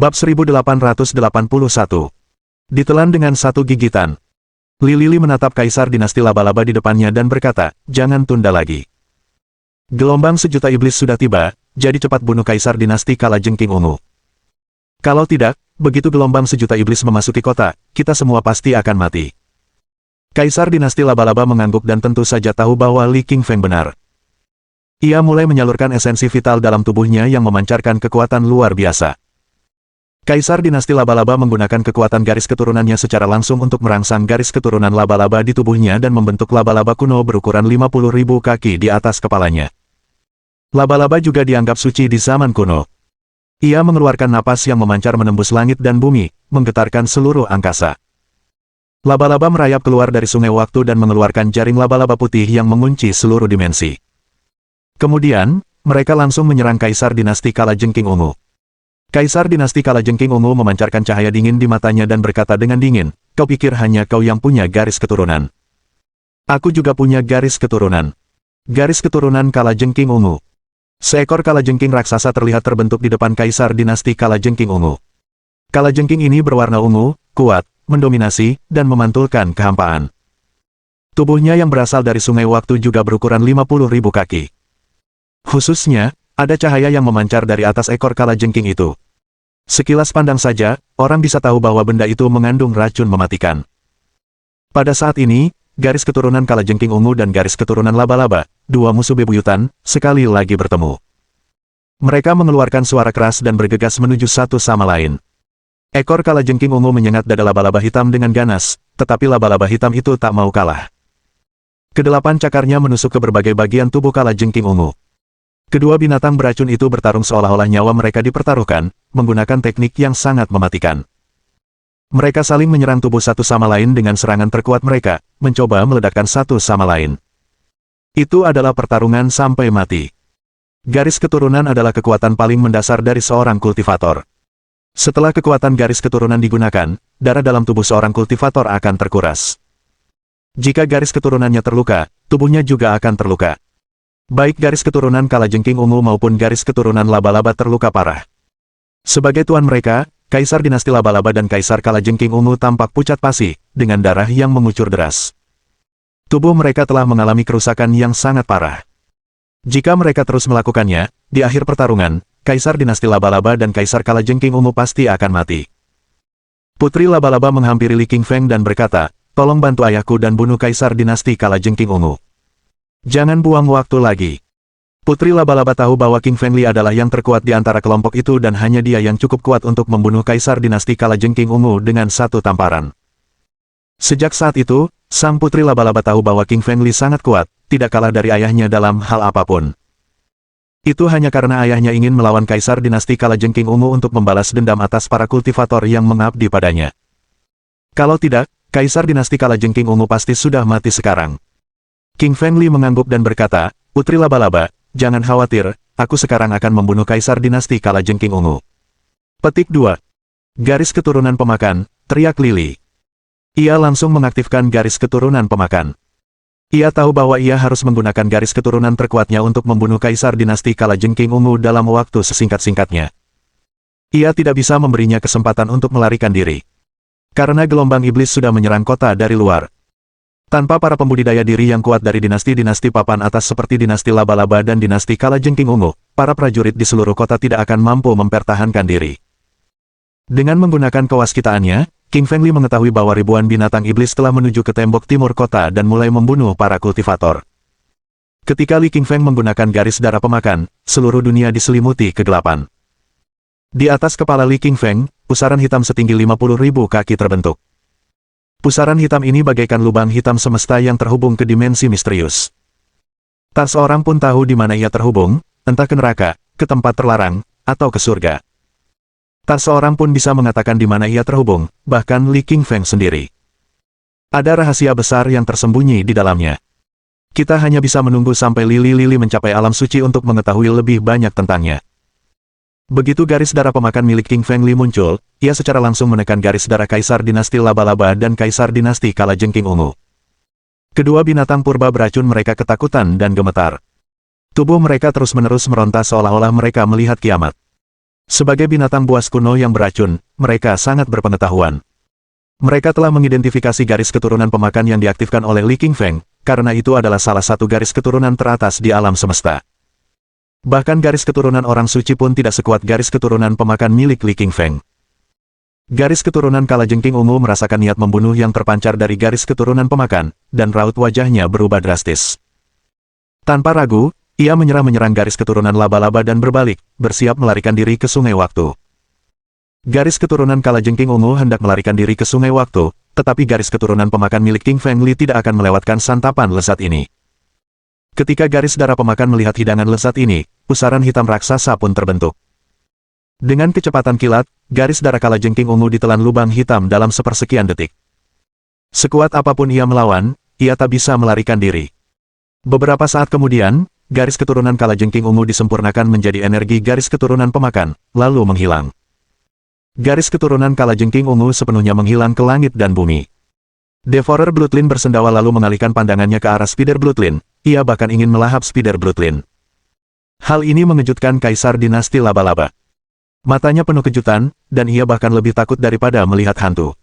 Bab 1881. Ditelan dengan satu gigitan. Li Lili menatap Kaisar Dinasti Laba-Laba di depannya dan berkata, jangan tunda lagi. Gelombang sejuta iblis sudah tiba, jadi cepat bunuh Kaisar Dinasti Kalajengking Ungu. Kalau tidak, begitu gelombang sejuta iblis memasuki kota, kita semua pasti akan mati. Kaisar Dinasti Laba-Laba mengangguk dan tentu saja tahu bahwa Li Qingfeng benar. Ia mulai menyalurkan esensi vital dalam tubuhnya yang memancarkan kekuatan luar biasa. Kaisar Dinasti Laba-Laba menggunakan kekuatan garis keturunannya secara langsung untuk merangsang garis keturunan laba-laba di tubuhnya dan membentuk laba-laba kuno berukuran 50.000 kaki di atas kepalanya. Laba-laba juga dianggap suci di zaman kuno. Ia mengeluarkan napas yang memancar menembus langit dan bumi, menggetarkan seluruh angkasa. Laba-laba merayap keluar dari sungai waktu dan mengeluarkan jaring laba-laba putih yang mengunci seluruh dimensi. Kemudian, mereka langsung menyerang Kaisar Dinasti Kalajengking Ungu. Kaisar Dinasti Kalajengking Ungu memancarkan cahaya dingin di matanya dan berkata dengan dingin, kau pikir hanya kau yang punya garis keturunan. Aku juga punya garis keturunan. Garis keturunan Kalajengking Ungu. Seekor kalajengking raksasa terlihat terbentuk di depan Kaisar Dinasti Kalajengking Ungu. Kalajengking ini berwarna ungu, kuat, mendominasi, dan memantulkan kehampaan. Tubuhnya yang berasal dari sungai waktu juga berukuran 50.000 kaki. Khususnya, ada cahaya yang memancar dari atas ekor kalajengking itu. Sekilas pandang saja, orang bisa tahu bahwa benda itu mengandung racun mematikan. Pada saat ini, garis keturunan Kalajengking Ungu dan garis keturunan laba-laba, dua musuh bebuyutan, sekali lagi bertemu. Mereka mengeluarkan suara keras dan bergegas menuju satu sama lain. Ekor Kalajengking Ungu menyengat dada laba-laba hitam dengan ganas, tetapi laba-laba hitam itu tak mau kalah. Kedelapan cakarnya menusuk ke berbagai bagian tubuh Kalajengking Ungu. Kedua binatang beracun itu bertarung seolah-olah nyawa mereka dipertaruhkan, menggunakan teknik yang sangat mematikan. Mereka saling menyerang tubuh satu sama lain dengan serangan terkuat mereka, mencoba meledakkan satu sama lain. Itu adalah pertarungan sampai mati. Garis keturunan adalah kekuatan paling mendasar dari seorang kultivator. Setelah kekuatan garis keturunan digunakan, darah dalam tubuh seorang kultivator akan terkuras. Jika garis keturunannya terluka, tubuhnya juga akan terluka. Baik garis keturunan Kalajengking Ungu maupun garis keturunan laba-laba terluka parah. Sebagai tuan mereka, Kaisar Dinasti Laba-Laba dan Kaisar Kalajengking Ungu tampak pucat pasi, dengan darah yang mengucur deras. Tubuh mereka telah mengalami kerusakan yang sangat parah. Jika mereka terus melakukannya, di akhir pertarungan, Kaisar Dinasti Laba-Laba dan Kaisar Kalajengking Ungu pasti akan mati. Putri Laba-Laba menghampiri Li Qingfeng dan berkata, tolong bantu ayahku dan bunuh Kaisar Dinasti Kalajengking Ungu. Jangan buang waktu lagi. Putri Laba-Laba tahu bahwa Qingfeng Li adalah yang terkuat di antara kelompok itu dan hanya dia yang cukup kuat untuk membunuh Kaisar Dinasti Kalajengking Ungu dengan satu tamparan. Sejak saat itu, sang Putri Laba-Laba tahu bahwa Qingfeng Li sangat kuat, tidak kalah dari ayahnya dalam hal apapun. Itu hanya karena ayahnya ingin melawan Kaisar Dinasti Kalajengking Ungu untuk membalas dendam atas para kultivator yang mengabdi padanya. Kalau tidak, Kaisar Dinasti Kalajengking Ungu pasti sudah mati sekarang. Qingfeng Li mengangguk dan berkata, Putri Laba-Laba, jangan khawatir, aku sekarang akan membunuh Kaisar Dinasti Kalajengking Ungu. Petik 2. Garis keturunan pemakan, teriak Lili. Ia langsung mengaktifkan garis keturunan pemakan. Ia tahu bahwa ia harus menggunakan garis keturunan terkuatnya untuk membunuh Kaisar Dinasti Kalajengking Ungu dalam waktu sesingkat-singkatnya. Ia tidak bisa memberinya kesempatan untuk melarikan diri. Karena gelombang iblis sudah menyerang kota dari luar. Tanpa para pembudidaya diri yang kuat dari dinasti-dinasti papan atas seperti dinasti Laba-Laba dan dinasti Kalajengking Ungu, para prajurit di seluruh kota tidak akan mampu mempertahankan diri. Dengan menggunakan kewaskitaannya, Qingfeng Li mengetahui bahwa ribuan binatang iblis telah menuju ke tembok timur kota dan mulai membunuh para kultivator. Ketika Li Qingfeng menggunakan garis darah pemakan, seluruh dunia diselimuti kegelapan. Di atas kepala Li Qingfeng, pusaran hitam setinggi 50.000 kaki terbentuk. Pusaran hitam ini bagaikan lubang hitam semesta yang terhubung ke dimensi misterius. Tak seorang pun tahu di mana ia terhubung, entah ke neraka, ke tempat terlarang, atau ke surga. Tak seorang pun bisa mengatakan di mana ia terhubung, bahkan Li Qingfeng sendiri. Ada rahasia besar yang tersembunyi di dalamnya. Kita hanya bisa menunggu sampai Li Lili mencapai alam suci untuk mengetahui lebih banyak tentangnya. Begitu garis darah pemakan milik Qingfeng Li muncul, ia secara langsung menekan garis darah Kaisar Dinasti Laba-Laba dan Kaisar Dinasti Kalajengking Ungu. Kedua binatang purba beracun mereka ketakutan dan gemetar. Tubuh mereka terus-menerus meronta seolah-olah mereka melihat kiamat. Sebagai binatang buas kuno yang beracun, mereka sangat berpengetahuan. Mereka telah mengidentifikasi garis keturunan pemakan yang diaktifkan oleh Li Qingfeng, karena itu adalah salah satu garis keturunan teratas di alam semesta. Bahkan garis keturunan orang suci pun tidak sekuat garis keturunan pemakan milik Li Qingfeng. Garis keturunan Kalajengking Ungu merasakan niat membunuh yang terpancar dari garis keturunan pemakan, dan raut wajahnya berubah drastis. Tanpa ragu, ia menyerang garis keturunan laba-laba dan berbalik, bersiap melarikan diri ke sungai waktu. Garis keturunan Kalajengking Ungu hendak melarikan diri ke sungai waktu, tetapi garis keturunan pemakan milik King Feng Li tidak akan melewatkan santapan lezat ini. Ketika garis darah pemakan melihat hidangan lezat ini, pusaran hitam raksasa pun terbentuk. Dengan kecepatan kilat, garis darah Kalajengking Ungu ditelan lubang hitam dalam sepersekian detik. Sekuat apapun ia melawan, ia tak bisa melarikan diri. Beberapa saat kemudian, garis keturunan Kalajengking Ungu disempurnakan menjadi energi garis keturunan pemakan, lalu menghilang. Garis keturunan Kalajengking Ungu sepenuhnya menghilang ke langit dan bumi. Devourer Bloodline bersendawa lalu mengalihkan pandangannya ke arah Spider Bloodline, ia bahkan ingin melahap Spider Bloodline. Hal ini mengejutkan Kaisar Dinasti Laba-Laba. Matanya penuh kejutan, dan ia bahkan lebih takut daripada melihat hantu.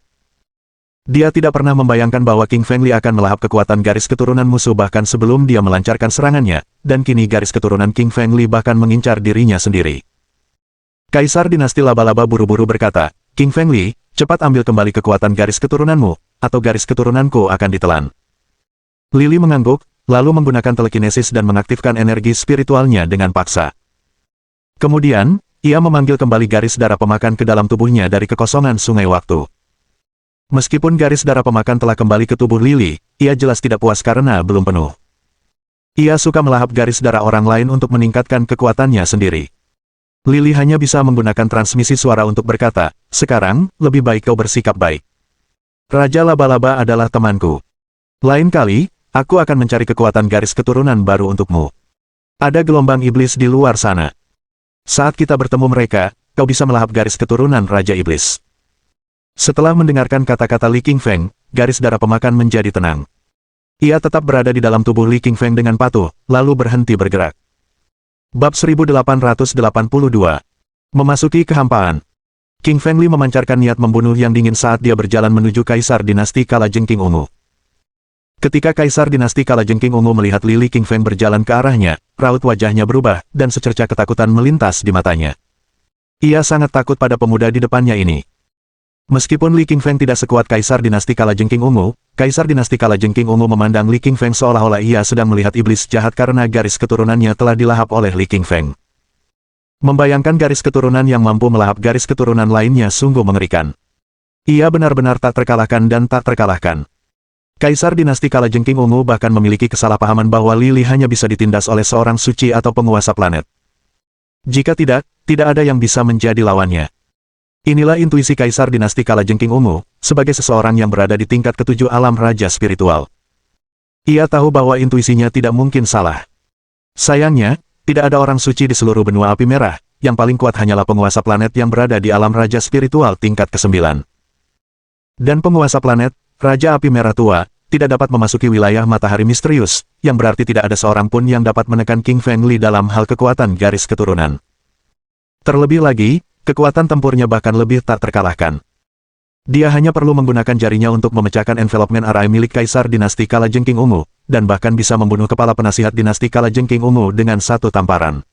Dia tidak pernah membayangkan bahwa King Feng Li akan melahap kekuatan garis keturunan musuh bahkan sebelum dia melancarkan serangannya, dan kini garis keturunan King Feng Li bahkan mengincar dirinya sendiri. Kaisar Dinasti Laba-Laba buru-buru berkata, King Feng Li, cepat ambil kembali kekuatan garis keturunanmu, atau garis keturunanku akan ditelan. Lili mengangguk, lalu menggunakan telekinesis dan mengaktifkan energi spiritualnya dengan paksa. Kemudian, ia memanggil kembali garis darah pemakan ke dalam tubuhnya dari kekosongan sungai waktu. Meskipun garis darah pemakan telah kembali ke tubuh Lili, ia jelas tidak puas karena belum penuh. Ia suka melahap garis darah orang lain untuk meningkatkan kekuatannya sendiri. Lili hanya bisa menggunakan transmisi suara untuk berkata, sekarang, lebih baik kau bersikap baik. Raja Laba-Laba adalah temanku. Lain kali, aku akan mencari kekuatan garis keturunan baru untukmu. Ada gelombang iblis di luar sana. Saat kita bertemu mereka, kau bisa melahap garis keturunan Raja Iblis. Setelah mendengarkan kata-kata Li Qingfeng, garis darah pemakan menjadi tenang. Ia tetap berada di dalam tubuh Li Qingfeng dengan patuh, lalu berhenti bergerak. Bab 1882. Memasuki kehampaan. King Feng Li memancarkan niat membunuh yang dingin saat dia berjalan menuju Kaisar Dinasti Kalajengking Ungu. Ketika Kaisar Dinasti Kalajengking Ungu melihat Li King Feng berjalan ke arahnya, raut wajahnya berubah, dan secerca ketakutan melintas di matanya. Ia sangat takut pada pemuda di depannya ini. Meskipun Li King Feng tidak sekuat Kaisar Dinasti Kalajengking Ungu, Kaisar Dinasti Kalajengking Ungu memandang Li King Feng seolah-olah ia sedang melihat iblis jahat karena garis keturunannya telah dilahap oleh Li King Feng. Membayangkan garis keturunan yang mampu melahap garis keturunan lainnya sungguh mengerikan. Ia benar-benar tak terkalahkan dan tak terkalahkan. Kaisar Dinasti Kalajengking Ungu bahkan memiliki kesalahpahaman bahwa Lili hanya bisa ditindas oleh seorang suci atau penguasa planet. Jika tidak, tidak ada yang bisa menjadi lawannya. Inilah intuisi Kaisar Dinasti Kalajengking Ungu, sebagai seseorang yang berada di tingkat ketujuh alam raja spiritual. Ia tahu bahwa intuisinya tidak mungkin salah. Sayangnya, tidak ada orang suci di seluruh benua api merah, yang paling kuat hanyalah penguasa planet yang berada di alam raja spiritual tingkat ke-9. Dan penguasa planet, Raja Api Merah Tua, tidak dapat memasuki wilayah matahari misterius, yang berarti tidak ada seorang pun yang dapat menekan King Feng Li dalam hal kekuatan garis keturunan. Terlebih lagi, kekuatan tempurnya bahkan lebih tak terkalahkan. Dia hanya perlu menggunakan jarinya untuk memecahkan envelopment arai milik Kaisar Dinasti Kalajengking Ungu, dan bahkan bisa membunuh kepala penasihat Dinasti Kalajengking Ungu dengan satu tamparan.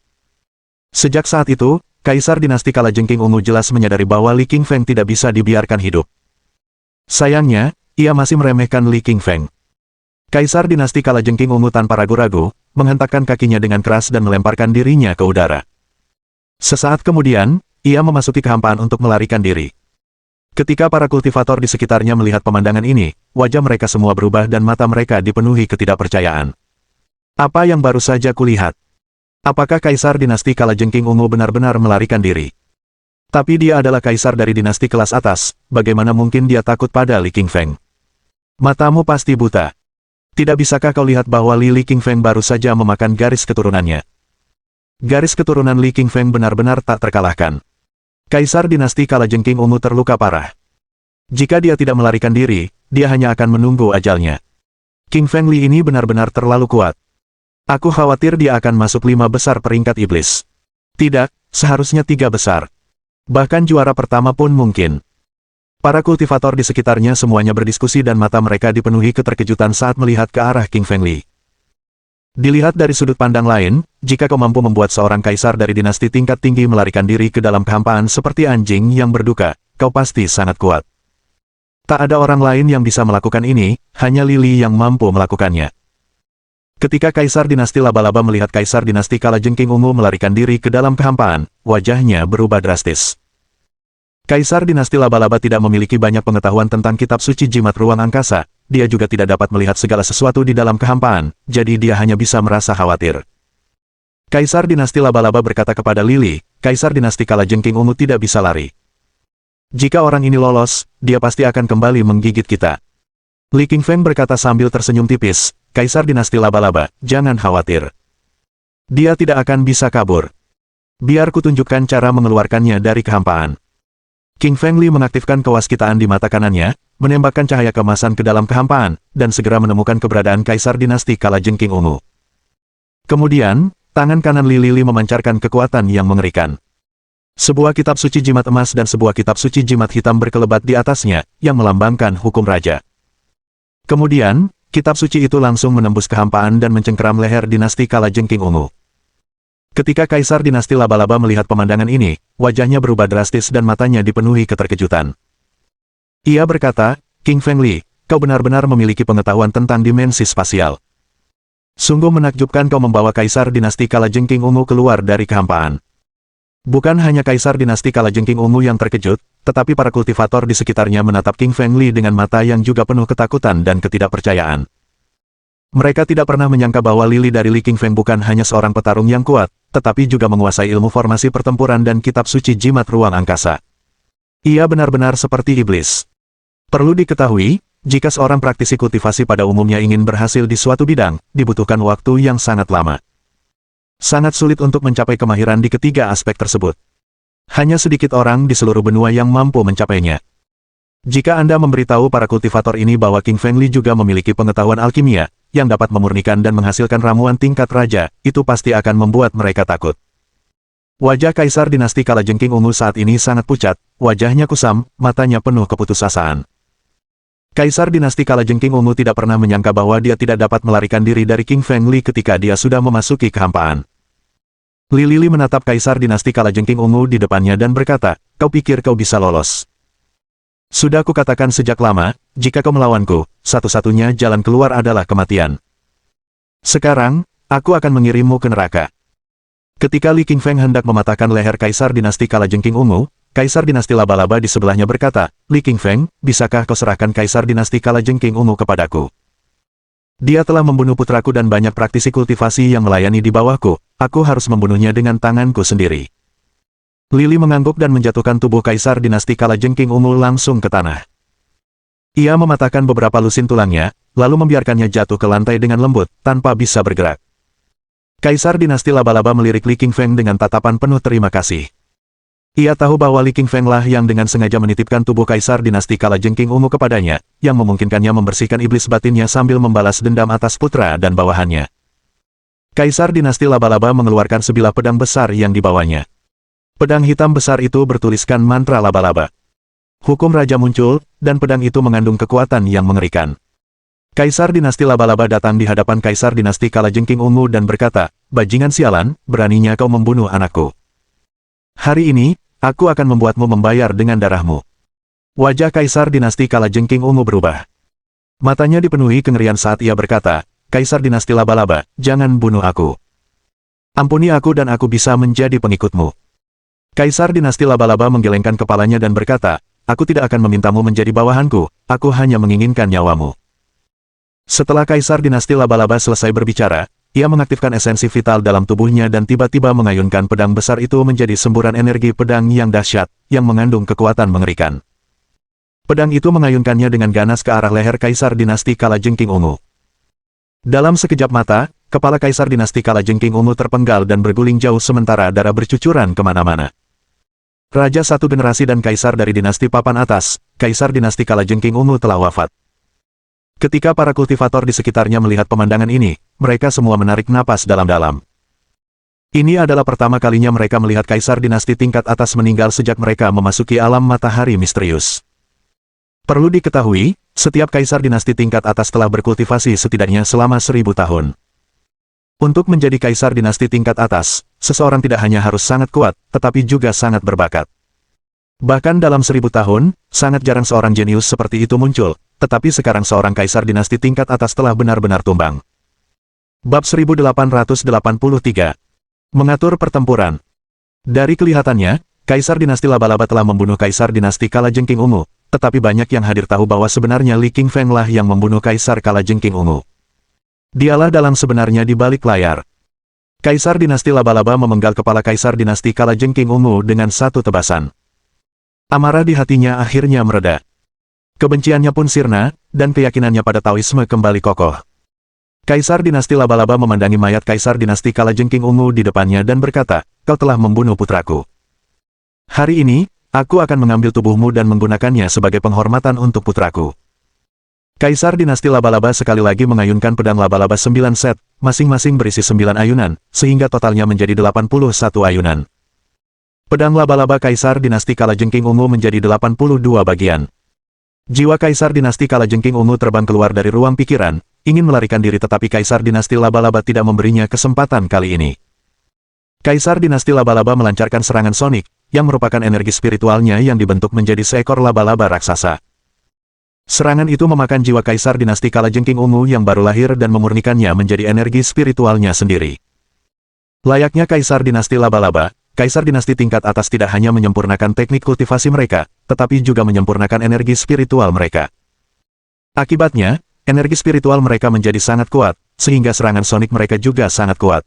Sejak saat itu, Kaisar Dinasti Kalajengking Ungu jelas menyadari bahwa Li King Feng tidak bisa dibiarkan hidup. Sayangnya, ia masih meremehkan Li King Feng. Kaisar Dinasti Kalajengking Ungu tanpa ragu-ragu, menghentakkan kakinya dengan keras dan melemparkan dirinya ke udara. Sesaat kemudian, ia memasuki kehampaan untuk melarikan diri. Ketika para kultivator di sekitarnya melihat pemandangan ini, wajah mereka semua berubah dan mata mereka dipenuhi ketidakpercayaan. Apa yang baru saja kulihat? Apakah Kaisar Dinasti Kalajengking Ungu benar-benar melarikan diri? Tapi dia adalah kaisar dari dinasti kelas atas, bagaimana mungkin dia takut pada Li King Feng? Matamu pasti buta. Tidak bisakah kau lihat bahwa Li King Feng baru saja memakan garis keturunannya? Garis keturunan Li King Feng benar-benar tak terkalahkan. Kaisar Dinasti Kalajengking Ungu terluka parah. Jika dia tidak melarikan diri, dia hanya akan menunggu ajalnya. King Feng Li ini benar-benar terlalu kuat. Aku khawatir dia akan masuk 5 besar peringkat iblis. Tidak, seharusnya 3 besar. Bahkan juara pertama pun mungkin. Para kultivator di sekitarnya semuanya berdiskusi dan mata mereka dipenuhi keterkejutan saat melihat ke arah King Fengli. Dilihat dari sudut pandang lain, jika kau mampu membuat seorang kaisar dari dinasti tingkat tinggi melarikan diri ke dalam kehampaan seperti anjing yang berduka, kau pasti sangat kuat. Tak ada orang lain yang bisa melakukan ini, hanya Lily yang mampu melakukannya. Ketika Kaisar Dinasti Laba-Laba melihat Kaisar Dinasti Kalajengking Ungu melarikan diri ke dalam kehampaan, wajahnya berubah drastis. Kaisar Dinasti Laba-Laba tidak memiliki banyak pengetahuan tentang kitab suci jimat ruang angkasa, dia juga tidak dapat melihat segala sesuatu di dalam kehampaan, jadi dia hanya bisa merasa khawatir. Kaisar Dinasti Laba-Laba berkata kepada Lily, Kaisar Dinasti Kalajengking Ungu tidak bisa lari. Jika orang ini lolos, dia pasti akan kembali menggigit kita. Li Qingfeng berkata sambil tersenyum tipis, Kaisar Dinasti Laba-Laba, jangan khawatir. Dia tidak akan bisa kabur. Biar kutunjukkan cara mengeluarkannya dari kehampaan. King Fengli mengaktifkan kewaskitaan di mata kanannya, menembakkan cahaya keemasan ke dalam kehampaan, dan segera menemukan keberadaan Kaisar Dinasti Kalajengking Ungu. Kemudian, tangan kanan Li Lili memancarkan kekuatan yang mengerikan. Sebuah kitab suci jimat emas dan sebuah kitab suci jimat hitam berkelebat di atasnya, yang melambangkan hukum raja. Kemudian, kitab suci itu langsung menembus kehampaan dan mencengkeram leher dinasti Kalajengking Ungu. Ketika Kaisar Dinasti Laba-Laba melihat pemandangan ini, wajahnya berubah drastis dan matanya dipenuhi keterkejutan. Ia berkata, King Fengli, kau benar-benar memiliki pengetahuan tentang dimensi spasial. Sungguh menakjubkan kau membawa Kaisar Dinasti Kalajengking Ungu keluar dari kehampaan. Bukan hanya Kaisar Dinasti Kalajengking Ungu yang terkejut, tetapi para kultivator di sekitarnya menatap King Fengli dengan mata yang juga penuh ketakutan dan ketidakpercayaan. Mereka tidak pernah menyangka bahwa Lily dari Li Qingfeng bukan hanya seorang petarung yang kuat, tetapi juga menguasai ilmu formasi pertempuran dan kitab suci jimat ruang angkasa. Ia benar-benar seperti iblis. Perlu diketahui, jika seorang praktisi kultivasi pada umumnya ingin berhasil di suatu bidang, dibutuhkan waktu yang sangat lama. Sangat sulit untuk mencapai kemahiran di ketiga aspek tersebut. Hanya sedikit orang di seluruh benua yang mampu mencapainya. Jika Anda memberitahu para kultivator ini bahwa King Fengli juga memiliki pengetahuan alkimia, yang dapat memurnikan dan menghasilkan ramuan tingkat raja, itu pasti akan membuat mereka takut. Wajah Kaisar Dinasti Kalajengking Ungu saat ini sangat pucat, wajahnya kusam, matanya penuh keputusasaan. Kaisar Dinasti Kalajengking Ungu tidak pernah menyangka bahwa dia tidak dapat melarikan diri dari King Fengli ketika dia sudah memasuki kehampaan. Li Lili menatap Kaisar Dinasti Kalajengking Ungu di depannya dan berkata, kau pikir kau bisa lolos? Sudah kukatakan sejak lama, jika kau melawanku, satu-satunya jalan keluar adalah kematian. Sekarang, aku akan mengirimmu ke neraka. Ketika Li Qingfeng hendak mematahkan leher Kaisar Dinasti Kalajengking Ungu, Kaisar Dinasti Laba-Laba di sebelahnya berkata, Li Qingfeng, bisakah kau serahkan Kaisar Dinasti Kalajengking Ungu kepadaku? Dia telah membunuh putraku dan banyak praktisi kultivasi yang melayani di bawahku, aku harus membunuhnya dengan tanganku sendiri. Lily mengangguk dan menjatuhkan tubuh Kaisar Dinasti Kalajengking Ungu langsung ke tanah. Ia mematahkan beberapa lusin tulangnya, lalu membiarkannya jatuh ke lantai dengan lembut, tanpa bisa bergerak. Kaisar Dinasti Laba-Laba melirik Li Qingfeng dengan tatapan penuh terima kasih. Ia tahu bahwa Li Qingfeng lah yang dengan sengaja menitipkan tubuh Kaisar Dinasti Kalajengking Ungu kepadanya, yang memungkinkannya membersihkan iblis batinnya sambil membalas dendam atas putra dan bawahannya. Kaisar Dinasti Laba-Laba mengeluarkan sebilah pedang besar yang dibawanya. Pedang hitam besar itu bertuliskan mantra laba-laba. Hukum raja muncul, dan pedang itu mengandung kekuatan yang mengerikan. Kaisar Dinasti Laba-Laba datang di hadapan Kaisar Dinasti Kalajengking Ungu dan berkata, bajingan sialan, beraninya kau membunuh anakku. Hari ini, aku akan membuatmu membayar dengan darahmu. Wajah Kaisar Dinasti Kalajengking Ungu berubah. Matanya dipenuhi kengerian saat ia berkata, Kaisar Dinasti Laba-Laba, jangan bunuh aku. Ampuni aku dan aku bisa menjadi pengikutmu. Kaisar Dinasti Laba-Laba menggelengkan kepalanya dan berkata, aku tidak akan memintamu menjadi bawahanku, aku hanya menginginkan nyawamu. Setelah Kaisar Dinasti Laba-Laba selesai berbicara, ia mengaktifkan esensi vital dalam tubuhnya dan tiba-tiba mengayunkan pedang besar itu menjadi semburan energi pedang yang dahsyat, yang mengandung kekuatan mengerikan. Pedang itu mengayunkannya dengan ganas ke arah leher Kaisar Dinasti Kalajengking Ungu. Dalam sekejap mata, kepala Kaisar Dinasti Kalajengking Ungu terpenggal dan berguling jauh sementara darah bercucuran kemana-mana. Raja satu generasi dan Kaisar dari dinasti papan atas, Kaisar Dinasti Kalajengking Ungu telah wafat. Ketika para kultivator di sekitarnya melihat pemandangan ini, mereka semua menarik napas dalam-dalam. Ini adalah pertama kalinya mereka melihat kaisar dinasti tingkat atas meninggal sejak mereka memasuki alam matahari misterius. Perlu diketahui, setiap kaisar dinasti tingkat atas telah berkultivasi setidaknya selama 1000 tahun. Untuk menjadi kaisar dinasti tingkat atas, seseorang tidak hanya harus sangat kuat, tetapi juga sangat berbakat. Bahkan dalam 1000 tahun, sangat jarang seorang jenius seperti itu muncul, tetapi sekarang seorang kaisar dinasti tingkat atas telah benar-benar tumbang. Bab 1883. Mengatur pertempuran. Dari kelihatannya, Kaisar Dinasti Laba-Laba telah membunuh Kaisar Dinasti Kalajengking Ungu, tetapi banyak yang hadir tahu bahwa sebenarnya Li Qingfeng lah yang membunuh Kaisar Kalajengking Ungu. Dialah dalang sebenarnya di balik layar. Kaisar Dinasti Laba-Laba memenggal kepala Kaisar Dinasti Kalajengking Ungu dengan satu tebasan. Amarah di hatinya akhirnya mereda. Kebenciannya pun sirna, dan keyakinannya pada Taoisme kembali kokoh. Kaisar Dinasti Laba-Laba memandangi mayat Kaisar Dinasti Kalajengking Ungu di depannya dan berkata, "Kau telah membunuh putraku. Hari ini, aku akan mengambil tubuhmu dan menggunakannya sebagai penghormatan untuk putraku." Kaisar Dinasti Laba-Laba sekali lagi mengayunkan pedang laba-laba 9 set, masing-masing berisi 9 ayunan, sehingga totalnya menjadi 81 ayunan. Pedang laba-laba Kaisar Dinasti Kalajengking Ungu menjadi 82 bagian. Jiwa Kaisar Dinasti Kalajengking Ungu terbang keluar dari ruang pikiran, ingin melarikan diri tetapi Kaisar Dinasti Laba-Laba tidak memberinya kesempatan kali ini. Kaisar Dinasti Laba-Laba melancarkan serangan sonik, yang merupakan energi spiritualnya yang dibentuk menjadi seekor laba-laba raksasa. Serangan itu memakan jiwa Kaisar Dinasti Kalajengking Ungu yang baru lahir dan memurnikannya menjadi energi spiritualnya sendiri. Layaknya Kaisar Dinasti Laba-Laba, Kaisar Dinasti tingkat atas tidak hanya menyempurnakan teknik kultivasi mereka, tetapi juga menyempurnakan energi spiritual mereka. Akibatnya, energi spiritual mereka menjadi sangat kuat, sehingga serangan sonik mereka juga sangat kuat.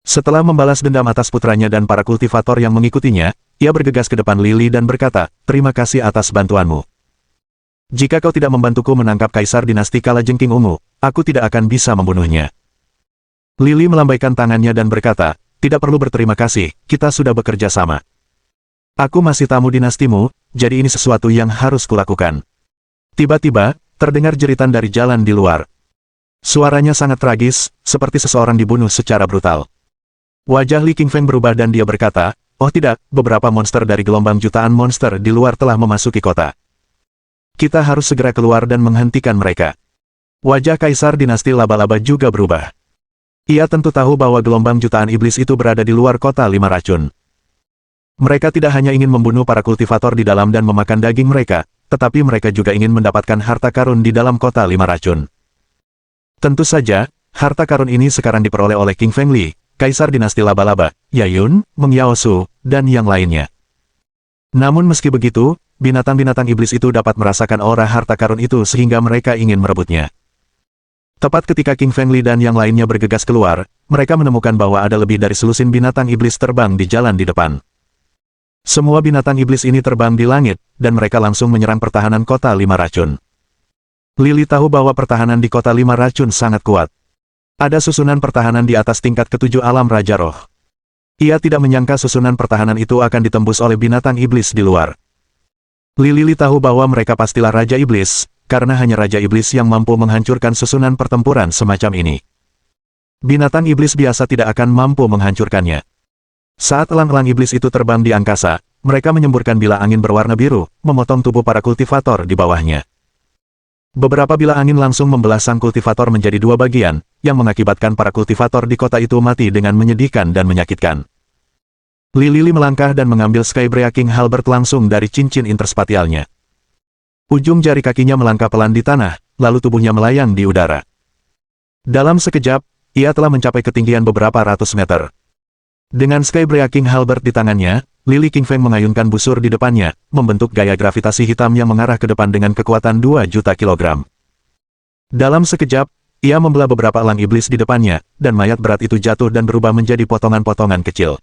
Setelah membalas dendam atas putranya dan para kultivator yang mengikutinya, ia bergegas ke depan Lili dan berkata, "Terima kasih atas bantuanmu. Jika kau tidak membantuku menangkap Kaisar Dinasti Kalajengking Ungu, aku tidak akan bisa membunuhnya." Lili melambaikan tangannya dan berkata, "Tidak perlu berterima kasih, kita sudah bekerja sama. Aku masih tamu dinastimu, jadi ini sesuatu yang harus kulakukan." Tiba-tiba, terdengar jeritan dari jalan di luar. Suaranya sangat tragis, seperti seseorang dibunuh secara brutal. Wajah Li Qingfeng berubah dan dia berkata, "Oh tidak, beberapa monster dari gelombang jutaan monster di luar telah memasuki kota. Kita harus segera keluar dan menghentikan mereka." Wajah Kaisar Dinasti Laba-Laba juga berubah. Ia tentu tahu bahwa gelombang jutaan iblis itu berada di luar kota 5 racun. Mereka tidak hanya ingin membunuh para kultivator di dalam dan memakan daging mereka, tetapi mereka juga ingin mendapatkan harta karun di dalam kota 5 racun. Tentu saja, harta karun ini sekarang diperoleh oleh King Feng Li, Kaisar Dinasti Laba-Laba, Yayun, Meng Yaosu, dan yang lainnya. Namun meski begitu, binatang-binatang iblis itu dapat merasakan aura harta karun itu sehingga mereka ingin merebutnya. Tepat ketika King Feng Li dan yang lainnya bergegas keluar, mereka menemukan bahwa ada lebih dari selusin binatang iblis terbang di jalan di depan. Semua binatang iblis ini terbang di langit, dan mereka langsung menyerang pertahanan kota 5 racun. Lili tahu bahwa pertahanan di kota 5 racun sangat kuat. Ada susunan pertahanan di atas tingkat ke-7 alam Raja Roh. Ia tidak menyangka susunan pertahanan itu akan ditembus oleh binatang iblis di luar. Lili tahu bahwa mereka pastilah Raja Iblis, karena hanya Raja Iblis yang mampu menghancurkan susunan pertempuran semacam ini. Binatang iblis biasa tidak akan mampu menghancurkannya. Saat elang-elang iblis itu terbang di angkasa, mereka menyemburkan bila angin berwarna biru, memotong tubuh para kultivator di bawahnya. Beberapa bila angin langsung membelah sang kultivator menjadi 2 bagian, yang mengakibatkan para kultivator di kota itu mati dengan menyedihkan dan menyakitkan. Lili melangkah dan mengambil Sky Breaking Halberd langsung dari cincin interspatialnya. Ujung jari kakinya melangkah pelan di tanah, lalu tubuhnya melayang di udara. Dalam sekejap, ia telah mencapai ketinggian beberapa ratus meter. Dengan Sky Breaking Halberd di tangannya, Li Qingfeng mengayunkan busur di depannya, membentuk gaya gravitasi hitam yang mengarah ke depan dengan kekuatan 2 juta kilogram. Dalam sekejap, ia membelah beberapa elang iblis di depannya, dan mayat berat itu jatuh dan berubah menjadi potongan-potongan kecil.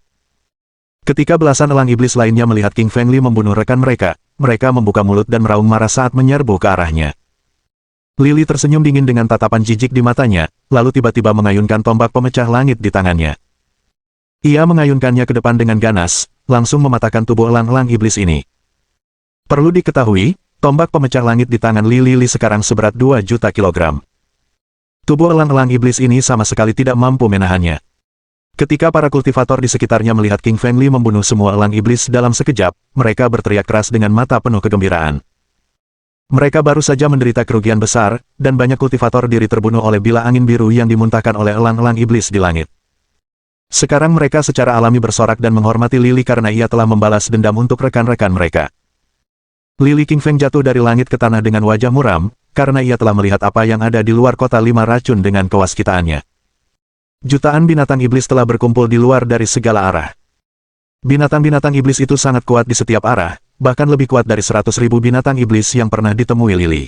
Ketika belasan elang iblis lainnya melihat King Feng Li membunuh rekan mereka, mereka membuka mulut dan meraung marah saat menyerbu ke arahnya. Lili tersenyum dingin dengan tatapan jijik di matanya, lalu tiba-tiba mengayunkan tombak pemecah langit di tangannya. Ia mengayunkannya ke depan dengan ganas, langsung mematahkan tubuh elang-elang iblis ini. Perlu diketahui, tombak pemecah langit di tangan Lili sekarang seberat 2 juta kilogram. Tubuh elang-elang iblis ini sama sekali tidak mampu menahannya. Ketika para kultivator di sekitarnya melihat King Feng Li membunuh semua elang iblis dalam sekejap, mereka berteriak keras dengan mata penuh kegembiraan. Mereka baru saja menderita kerugian besar, dan banyak kultivator diri terbunuh oleh bilah angin biru yang dimuntahkan oleh elang-elang iblis di langit. Sekarang mereka secara alami bersorak dan menghormati Lily karena ia telah membalas dendam untuk rekan-rekan mereka. Lily King Feng jatuh dari langit ke tanah dengan wajah muram, karena ia telah melihat apa yang ada di luar kota lima racun dengan kewaskitaannya. Jutaan binatang iblis telah berkumpul di luar dari segala arah. Binatang-binatang iblis itu sangat kuat di setiap arah, bahkan lebih kuat dari 100.000 binatang iblis yang pernah ditemui Lily.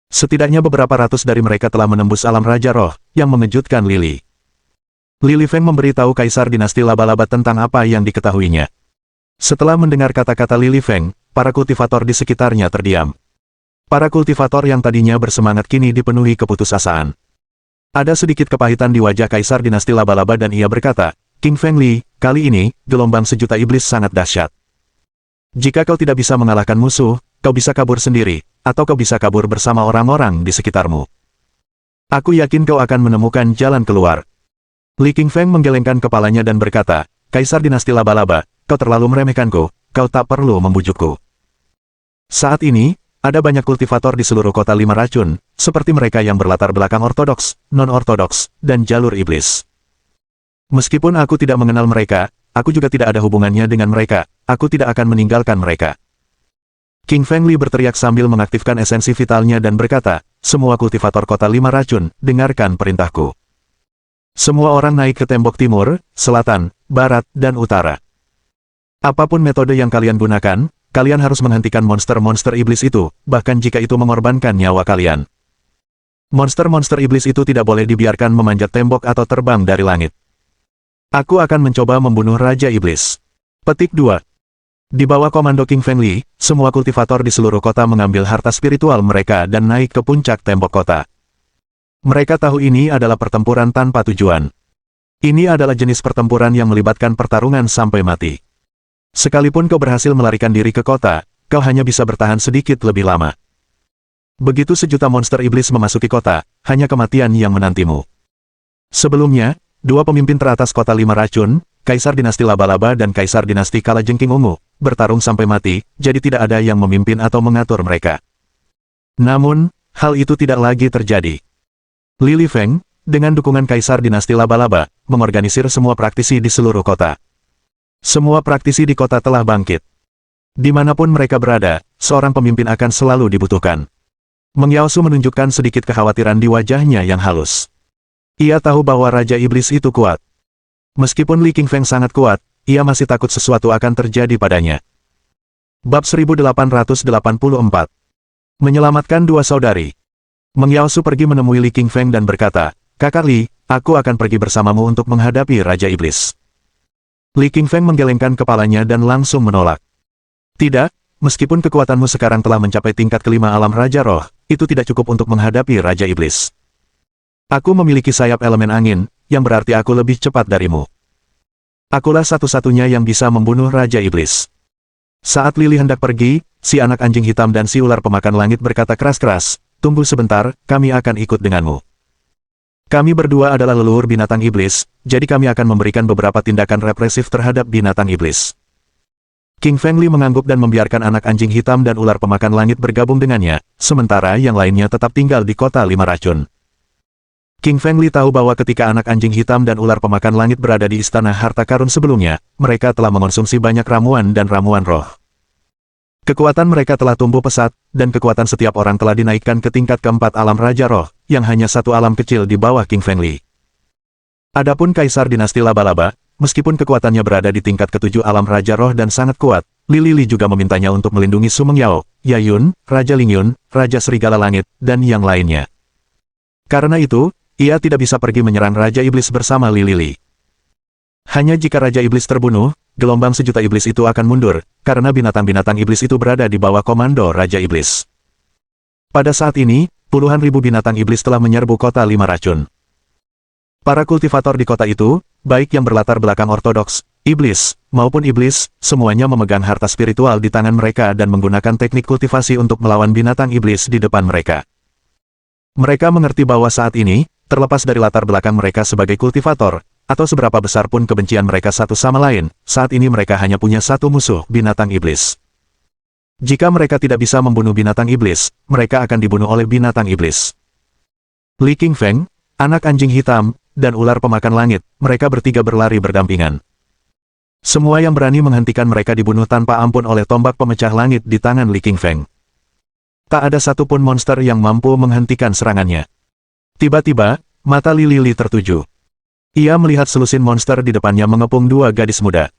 Setidaknya beberapa ratus dari mereka telah menembus alam Raja Roh, yang mengejutkan Lily. Lily Feng memberitahu Kaisar Dinasti Laba-Laba tentang apa yang diketahuinya. Setelah mendengar kata-kata Lily Feng, para kultivator di sekitarnya terdiam. Para kultivator yang tadinya bersemangat kini dipenuhi keputusasaan. Ada sedikit kepahitan di wajah Kaisar Dinasti Laba-Laba dan ia berkata, King Feng Li, kali ini, gelombang sejuta iblis sangat dahsyat. Jika kau tidak bisa mengalahkan musuh, kau bisa kabur sendiri, atau kau bisa kabur bersama orang-orang di sekitarmu. Aku yakin kau akan menemukan jalan keluar. Li King Feng menggelengkan kepalanya dan berkata, Kaisar Dinasti Laba-Laba, kau terlalu meremehkanku, kau tak perlu membujukku. Saat ini, ada banyak kultivator di seluruh kota lima racun, seperti mereka yang berlatar belakang ortodoks, non-ortodoks, dan jalur iblis. Meskipun aku tidak mengenal mereka, aku juga tidak ada hubungannya dengan mereka, aku tidak akan meninggalkan mereka. King Feng Li berteriak sambil mengaktifkan esensi vitalnya dan berkata, semua kultivator kota lima racun, dengarkan perintahku. Semua orang naik ke tembok timur, selatan, barat, dan utara. Apapun metode yang kalian gunakan, kalian harus menghentikan monster-monster iblis itu, bahkan jika itu mengorbankan nyawa kalian. Monster-monster iblis itu tidak boleh dibiarkan memanjat tembok atau terbang dari langit. Aku akan mencoba membunuh Raja Iblis. Petik 2. Di bawah komando King Feng Li, semua kultivator di seluruh kota mengambil harta spiritual mereka dan naik ke puncak tembok kota. Mereka tahu ini adalah pertempuran tanpa tujuan. Ini adalah jenis pertempuran yang melibatkan pertarungan sampai mati. Sekalipun kau berhasil melarikan diri ke kota, kau hanya bisa bertahan sedikit lebih lama. Begitu sejuta monster iblis memasuki kota, hanya kematian yang menantimu. Sebelumnya, dua pemimpin teratas kota lima racun, Kaisar Dinasti Laba-Laba dan Kaisar Dinasti Kalajengking Ungu, bertarung sampai mati, jadi tidak ada yang memimpin atau mengatur mereka. Namun, hal itu tidak lagi terjadi. Lily Feng, dengan dukungan Kaisar Dinasti Laba-Laba, mengorganisir semua praktisi di seluruh kota. Semua praktisi di kota telah bangkit. Dimanapun mereka berada, seorang pemimpin akan selalu dibutuhkan. Meng Yaosu menunjukkan sedikit kekhawatiran di wajahnya yang halus. Ia tahu bahwa Raja Iblis itu kuat. Meskipun Li King Feng sangat kuat, ia masih takut sesuatu akan terjadi padanya. Bab 1884. Menyelamatkan dua saudari. Meng Yaosu pergi menemui Li King Feng dan berkata, Kakak Li, aku akan pergi bersamamu untuk menghadapi Raja Iblis. Li King Feng menggelengkan kepalanya dan langsung menolak. Tidak, meskipun kekuatanmu sekarang telah mencapai tingkat kelima alam Raja Roh, itu tidak cukup untuk menghadapi Raja Iblis. Aku memiliki sayap elemen angin, yang berarti aku lebih cepat darimu. Akulah satu-satunya yang bisa membunuh Raja Iblis. Saat Lily hendak pergi, si anak anjing hitam dan si ular pemakan langit berkata keras-keras, tunggu sebentar, kami akan ikut denganmu. Kami berdua adalah leluhur binatang iblis, jadi kami akan memberikan beberapa tindakan represif terhadap binatang iblis. King Feng Li mengangguk dan membiarkan anak anjing hitam dan ular pemakan langit bergabung dengannya, sementara yang lainnya tetap tinggal di kota lima racun. King Feng Li tahu bahwa ketika anak anjing hitam dan ular pemakan langit berada di istana harta karun sebelumnya, mereka telah mengonsumsi banyak ramuan dan ramuan roh. Kekuatan mereka telah tumbuh pesat, dan kekuatan setiap orang telah dinaikkan ke tingkat keempat alam Raja Roh, yang hanya satu alam kecil di bawah King Feng Li. Adapun Kaisar Dinasti Laba-Laba, meskipun kekuatannya berada di tingkat ketujuh alam Raja Roh dan sangat kuat, Li Li juga memintanya untuk melindungi Su Mengyao, Yayun, Raja Lingyun, Raja Serigala Langit, dan yang lainnya. Karena itu, ia tidak bisa pergi menyerang Raja Iblis bersama Li Li. Hanya jika Raja Iblis terbunuh, gelombang sejuta iblis itu akan mundur, karena binatang-binatang iblis itu berada di bawah komando Raja Iblis. Pada saat ini, puluhan ribu binatang iblis telah menyerbu kota lima racun. Para kultivator di kota itu, baik yang berlatar belakang ortodoks, iblis, maupun iblis, semuanya memegang harta spiritual di tangan mereka dan menggunakan teknik kultivasi untuk melawan binatang iblis di depan mereka. Mereka mengerti bahwa saat ini, terlepas dari latar belakang mereka sebagai kultivator, atau seberapa besar pun kebencian mereka satu sama lain, saat ini mereka hanya punya satu musuh, binatang iblis. Jika mereka tidak bisa membunuh binatang iblis, mereka akan dibunuh oleh binatang iblis. Li Qingfeng, anak anjing hitam, dan ular pemakan langit, mereka bertiga berlari berdampingan. Semua yang berani menghentikan mereka dibunuh tanpa ampun oleh tombak pemecah langit di tangan Li Qingfeng. Tak ada satupun monster yang mampu menghentikan serangannya. Tiba-tiba, mata Li Li tertuju. Ia melihat selusin monster di depannya mengepung dua gadis muda.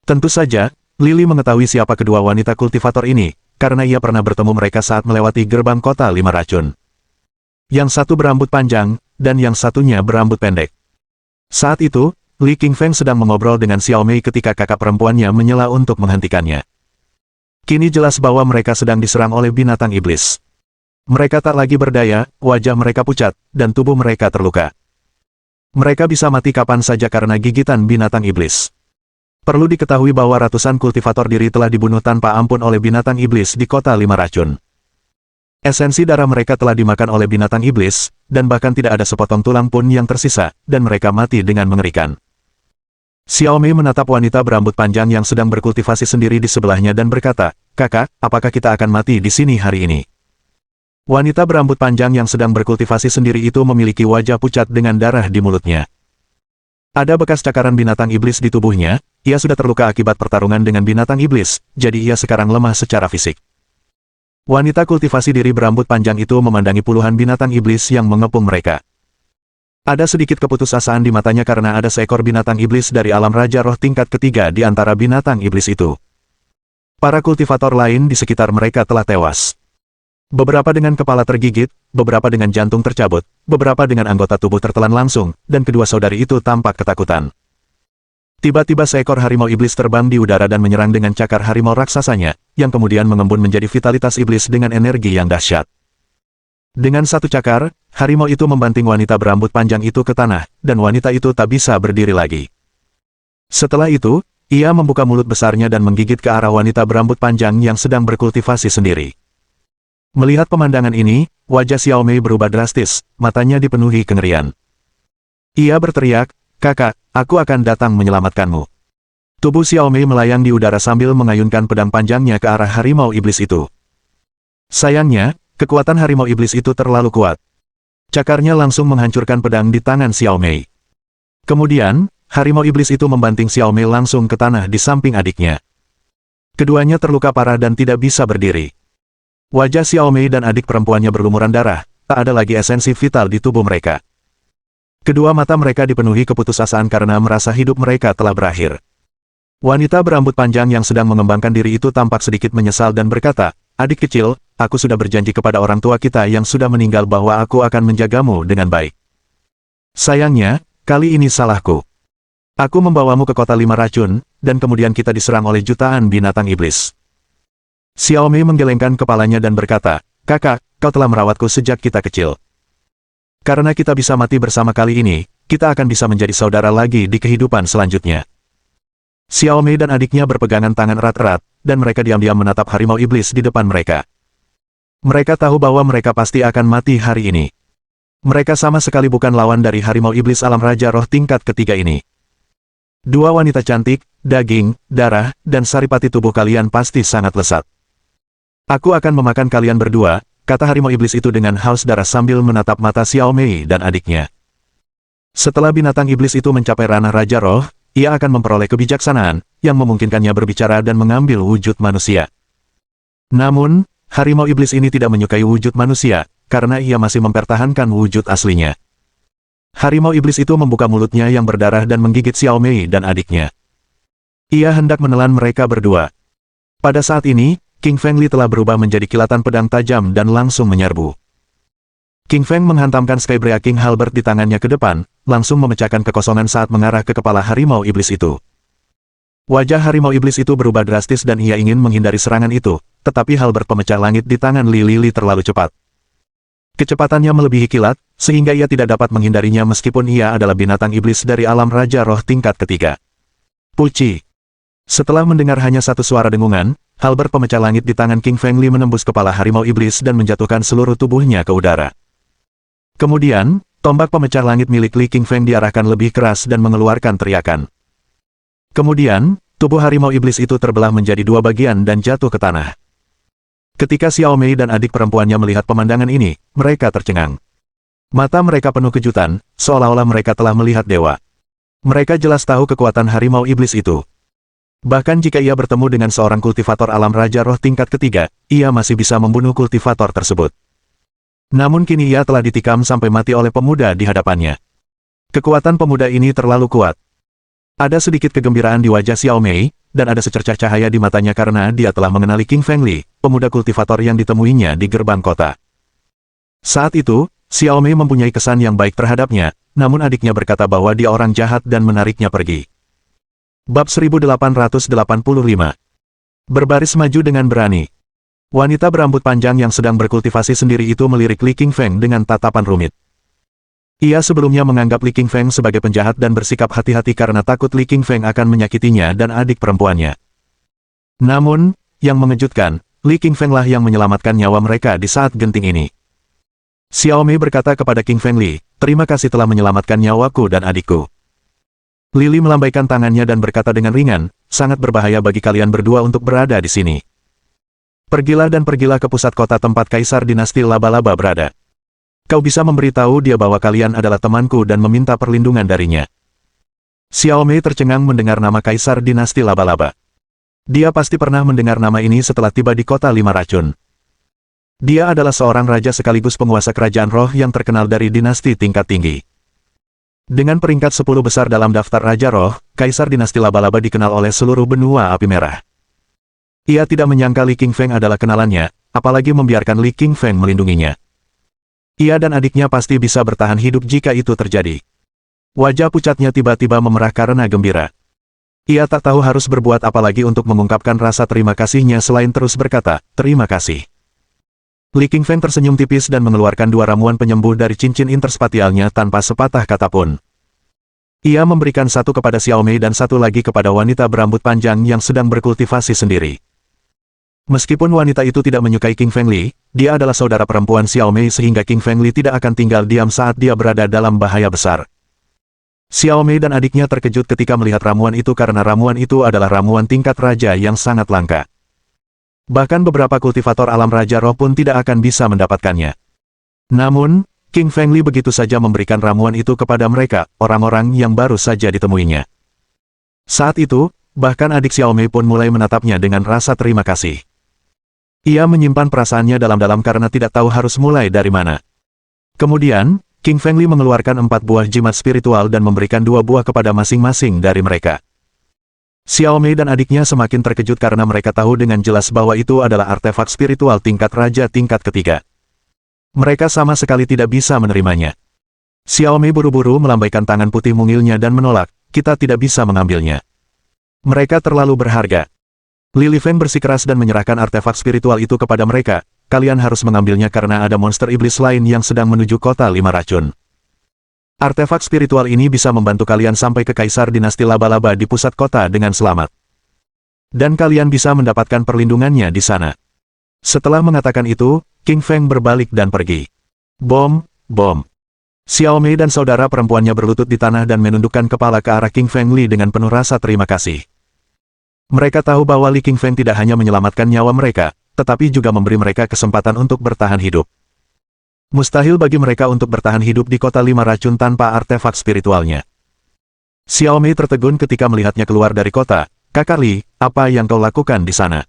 Tentu saja, Lily mengetahui siapa kedua wanita kultivator ini, karena ia pernah bertemu mereka saat melewati gerbang kota 5 racun. Yang satu berambut panjang, dan yang satunya berambut pendek. Saat itu, Li Qingfeng sedang mengobrol dengan Xiao Mei ketika kakak perempuannya menyela untuk menghentikannya. Kini jelas bahwa mereka sedang diserang oleh binatang iblis. Mereka tak lagi berdaya, wajah mereka pucat, dan tubuh mereka terluka. Mereka bisa mati kapan saja karena gigitan binatang iblis. Perlu diketahui bahwa ratusan kultivator diri telah dibunuh tanpa ampun oleh binatang iblis di kota 5 racun. Esensi darah mereka telah dimakan oleh binatang iblis, dan bahkan tidak ada sepotong tulang pun yang tersisa, dan mereka mati dengan mengerikan. Xiao Mei menatap wanita berambut panjang yang sedang berkultivasi sendiri di sebelahnya dan berkata, "Kakak, apakah kita akan mati di sini hari ini?" Wanita berambut panjang yang sedang berkultivasi sendiri itu memiliki wajah pucat dengan darah di mulutnya. Ada bekas cakaran binatang iblis di tubuhnya, ia sudah terluka akibat pertarungan dengan binatang iblis, jadi ia sekarang lemah secara fisik. Wanita kultivasi diri berambut panjang itu memandangi puluhan binatang iblis yang mengepung mereka. Ada sedikit keputusasaan di matanya karena ada seekor binatang iblis dari alam Raja Roh tingkat ketiga di antara binatang iblis itu. Para kultivator lain di sekitar mereka telah tewas. Beberapa dengan kepala tergigit, beberapa dengan jantung tercabut, beberapa dengan anggota tubuh tertelan langsung, dan kedua saudari itu tampak ketakutan. Tiba-tiba seekor harimau iblis terbang di udara dan menyerang dengan cakar harimau raksasanya, yang kemudian mengembun menjadi vitalitas iblis dengan energi yang dahsyat. Dengan satu cakar, harimau itu membanting wanita berambut panjang itu ke tanah, dan wanita itu tak bisa berdiri lagi. Setelah itu, ia membuka mulut besarnya dan menggigit ke arah wanita berambut panjang yang sedang berkultivasi sendiri. Melihat pemandangan ini, wajah Xiao Mei berubah drastis, matanya dipenuhi kengerian. Ia berteriak, "Kakak, aku akan datang menyelamatkanmu." Tubuh Xiao Mei melayang di udara sambil mengayunkan pedang panjangnya ke arah harimau iblis itu. Sayangnya, kekuatan harimau iblis itu terlalu kuat. Cakarnya langsung menghancurkan pedang di tangan Xiao Mei. Kemudian, harimau iblis itu membanting Xiao Mei langsung ke tanah di samping adiknya. Keduanya terluka parah dan tidak bisa berdiri. Wajah Xiao Mei dan adik perempuannya berlumuran darah, tak ada lagi esensi vital di tubuh mereka. Kedua mata mereka dipenuhi keputusasaan karena merasa hidup mereka telah berakhir. Wanita berambut panjang yang sedang mengembangkan diri itu tampak sedikit menyesal dan berkata, "Adik kecil, aku sudah berjanji kepada orang tua kita yang sudah meninggal bahwa aku akan menjagamu dengan baik. Sayangnya, kali ini salahku. Aku membawamu ke kota 5 racun, dan kemudian kita diserang oleh jutaan binatang iblis." Xiao Mei menggelengkan kepalanya dan berkata, "Kakak, kau telah merawatku sejak kita kecil. Karena kita bisa mati bersama kali ini, kita akan bisa menjadi saudara lagi di kehidupan selanjutnya." Xiao Mei dan adiknya berpegangan tangan erat-erat, dan mereka diam-diam menatap harimau iblis di depan mereka. Mereka tahu bahwa mereka pasti akan mati hari ini. Mereka sama sekali bukan lawan dari harimau iblis alam Raja Roh tingkat ketiga ini. Dua wanita cantik, daging, darah, dan saripati tubuh kalian pasti sangat lesat. "Aku akan memakan kalian berdua," kata harimau iblis itu dengan haus darah sambil menatap mata Xiao Mei dan adiknya. Setelah binatang iblis itu mencapai ranah Raja Roh, ia akan memperoleh kebijaksanaan, yang memungkinkannya berbicara dan mengambil wujud manusia. Namun, harimau iblis ini tidak menyukai wujud manusia, karena ia masih mempertahankan wujud aslinya. Harimau iblis itu membuka mulutnya yang berdarah dan menggigit Xiao Mei dan adiknya. Ia hendak menelan mereka berdua. Pada saat ini, King Feng Li telah berubah menjadi kilatan pedang tajam dan langsung menyerbu. King Feng menghantamkan Skybreaking Halberd di tangannya ke depan, langsung memecahkan kekosongan saat mengarah ke kepala harimau iblis itu. Wajah harimau iblis itu berubah drastis dan ia ingin menghindari serangan itu, tetapi halberd pemecah langit di tangan Li Li terlalu cepat. Kecepatannya melebihi kilat, sehingga ia tidak dapat menghindarinya meskipun ia adalah binatang iblis dari alam Raja Roh tingkat ketiga. Puci. Setelah mendengar hanya satu suara dengungan, halberd pemecah langit di tangan King Feng Li menembus kepala harimau iblis dan menjatuhkan seluruh tubuhnya ke udara. Kemudian, Tombak pemecah langit milik Li Qingfeng diarahkan lebih keras dan mengeluarkan teriakan. Kemudian, tubuh harimau iblis itu terbelah menjadi dua bagian dan jatuh ke tanah. Ketika Xiao Mei dan adik perempuannya melihat pemandangan ini, mereka tercengang. Mata mereka penuh kejutan, seolah-olah mereka telah melihat dewa. Mereka jelas tahu kekuatan harimau iblis itu. Bahkan jika ia bertemu dengan seorang kultivator alam Raja Roh tingkat ketiga, ia masih bisa membunuh kultivator tersebut. Namun kini ia telah ditikam sampai mati oleh pemuda di hadapannya. Kekuatan pemuda ini terlalu kuat. Ada sedikit kegembiraan di wajah Xiao Mei, dan ada secercah cahaya di matanya karena dia telah mengenali King Feng Li, pemuda kultivator yang ditemuinya di gerbang kota. Saat itu, Xiao Mei mempunyai kesan yang baik terhadapnya, namun adiknya berkata bahwa dia orang jahat dan menariknya pergi. Bab 1885. Berbaris maju dengan berani. Wanita berambut panjang yang sedang berkultivasi sendiri itu melirik Li Qingfeng dengan tatapan rumit. Ia sebelumnya menganggap Li Qingfeng sebagai penjahat dan bersikap hati-hati karena takut Li Qingfeng akan menyakitinya dan adik perempuannya. Namun, yang mengejutkan, Li Qingfeng lah yang menyelamatkan nyawa mereka di saat genting ini. Xiao Mei berkata kepada King Feng Li, "Terima kasih telah menyelamatkan nyawaku dan adikku." Lili melambaikan tangannya dan berkata dengan ringan, "Sangat berbahaya bagi kalian berdua untuk berada di sini. Pergilah dan pergilah ke pusat kota tempat Kaisar Dinasti Laba-Laba berada. Kau bisa memberitahu dia bahwa kalian adalah temanku dan meminta perlindungan darinya." Xiao Mei tercengang mendengar nama Kaisar Dinasti Laba-Laba. Dia pasti pernah mendengar nama ini setelah tiba di kota Lima Racun. Dia adalah seorang raja sekaligus penguasa kerajaan roh yang terkenal dari dinasti tingkat tinggi. Dengan peringkat 10 besar dalam daftar Raja Roh, Kaisar Dinasti Laba-Laba dikenal oleh seluruh benua api merah. Ia tidak menyangka Li Qingfeng adalah kenalannya, apalagi membiarkan Li Qingfeng melindunginya. Ia dan adiknya pasti bisa bertahan hidup jika itu terjadi. Wajah pucatnya tiba-tiba memerah karena gembira. Ia tak tahu harus berbuat apa lagi untuk mengungkapkan rasa terima kasihnya selain terus berkata, "Terima kasih." Li Qingfeng tersenyum tipis dan mengeluarkan dua ramuan penyembuh dari cincin interspatialnya tanpa sepatah kata pun. Ia memberikan satu kepada Xiao Mei dan satu lagi kepada wanita berambut panjang yang sedang berkultivasi sendiri. Meskipun wanita itu tidak menyukai King Feng Li, dia adalah saudara perempuan Xiao Mei sehingga King Feng Li tidak akan tinggal diam saat dia berada dalam bahaya besar. Xiao Mei dan adiknya terkejut ketika melihat ramuan itu karena ramuan itu adalah ramuan tingkat raja yang sangat langka. Bahkan beberapa kultivator alam Raja Roh pun tidak akan bisa mendapatkannya. Namun, King Feng Li begitu saja memberikan ramuan itu kepada mereka, orang-orang yang baru saja ditemuinya. Saat itu, bahkan adik Xiao Mei pun mulai menatapnya dengan rasa terima kasih. Ia menyimpan perasaannya dalam-dalam karena tidak tahu harus mulai dari mana. Kemudian, King Feng Li mengeluarkan 4 buah jimat spiritual dan memberikan 2 buah kepada masing-masing dari mereka. Xiao Mei dan adiknya semakin terkejut karena mereka tahu dengan jelas bahwa itu adalah artefak spiritual tingkat raja tingkat ketiga. Mereka sama sekali tidak bisa menerimanya. Xiao Mei buru-buru melambaikan tangan putih mungilnya dan menolak, "Kita tidak bisa mengambilnya. Mereka terlalu berharga." Li Lifeng bersikeras dan menyerahkan artefak spiritual itu kepada mereka, "Kalian harus mengambilnya karena ada monster iblis lain yang sedang menuju kota Lima Racun. Artefak spiritual ini bisa membantu kalian sampai ke Kaisar Dinasti Laba-Laba di pusat kota dengan selamat. Dan kalian bisa mendapatkan perlindungannya di sana." Setelah mengatakan itu, King Feng berbalik dan pergi. Bom, bom. Xiao Mei dan saudara perempuannya berlutut di tanah dan menundukkan kepala ke arah King Feng Li dengan penuh rasa terima kasih. Mereka tahu bahwa Li Qingfeng tidak hanya menyelamatkan nyawa mereka, tetapi juga memberi mereka kesempatan untuk bertahan hidup. Mustahil bagi mereka untuk bertahan hidup di kota Lima Racun tanpa artefak spiritualnya. Xiao Mei tertegun ketika melihatnya keluar dari kota. "Kakak Li, apa yang kau lakukan di sana?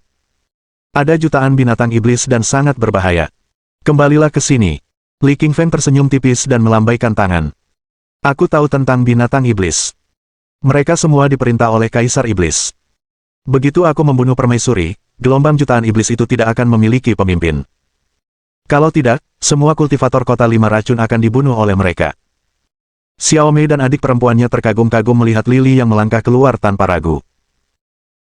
Ada jutaan binatang iblis dan sangat berbahaya. Kembalilah ke sini." Li Qingfeng tersenyum tipis dan melambaikan tangan. "Aku tahu tentang binatang iblis. Mereka semua diperintah oleh Kaisar Iblis. Begitu aku membunuh permaisuri, gelombang jutaan iblis itu tidak akan memiliki pemimpin. Kalau tidak, semua kultivator kota Lima Racun akan dibunuh oleh mereka." Xiao Mei dan adik perempuannya terkagum-kagum melihat Lili yang melangkah keluar tanpa ragu.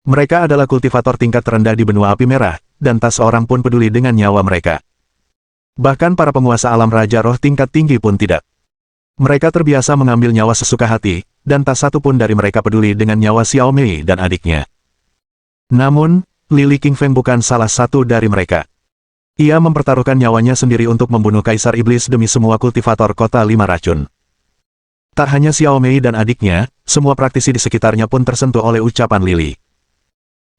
Mereka adalah kultivator tingkat terendah di benua api merah, dan tak seorang pun peduli dengan nyawa mereka. Bahkan para penguasa alam Raja Roh tingkat tinggi pun tidak. Mereka terbiasa mengambil nyawa sesuka hati, dan tak satu pun dari mereka peduli dengan nyawa Xiao Mei dan adiknya. Namun, Li Qingfeng bukan salah satu dari mereka. Ia mempertaruhkan nyawanya sendiri untuk membunuh Kaisar Iblis demi semua kultivator kota 5 racun. Tak hanya Xiao Mei dan adiknya, semua praktisi di sekitarnya pun tersentuh oleh ucapan Lily.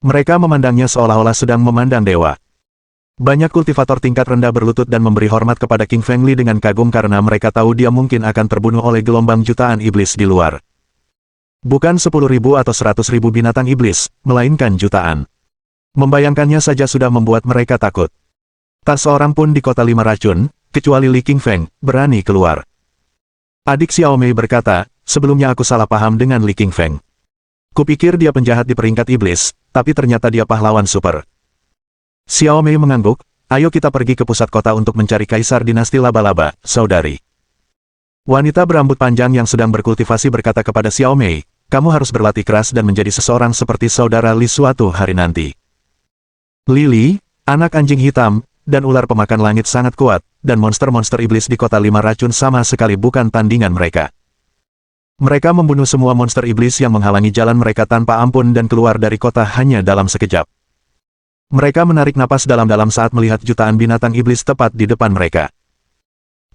Mereka memandangnya seolah-olah sedang memandang dewa. Banyak kultivator tingkat rendah berlutut dan memberi hormat kepada King Feng Li dengan kagum karena mereka tahu dia mungkin akan terbunuh oleh gelombang jutaan iblis di luar. Bukan 10.000 atau 100.000 binatang iblis, melainkan jutaan. Membayangkannya saja sudah membuat mereka takut. Tak seorang pun di kota 5 racun, kecuali Li King Feng, berani keluar. Adik Xiao Mei berkata, sebelumnya aku salah paham dengan Li King Feng. Kupikir dia penjahat di peringkat iblis, tapi ternyata dia pahlawan super. Xiao Mei mengangguk, ayo kita pergi ke pusat kota untuk mencari kaisar dinasti laba-laba, saudari. Wanita berambut panjang yang sedang berkultivasi berkata kepada Xiao Mei, kamu harus berlatih keras dan menjadi seseorang seperti saudara Li suatu hari nanti. Lily, anak anjing hitam, dan ular pemakan langit sangat kuat, dan monster-monster iblis di kota 5 racun sama sekali bukan tandingan mereka. Mereka membunuh semua monster iblis yang menghalangi jalan mereka tanpa ampun dan keluar dari kota hanya dalam sekejap. Mereka menarik napas dalam-dalam saat melihat jutaan binatang iblis tepat di depan mereka.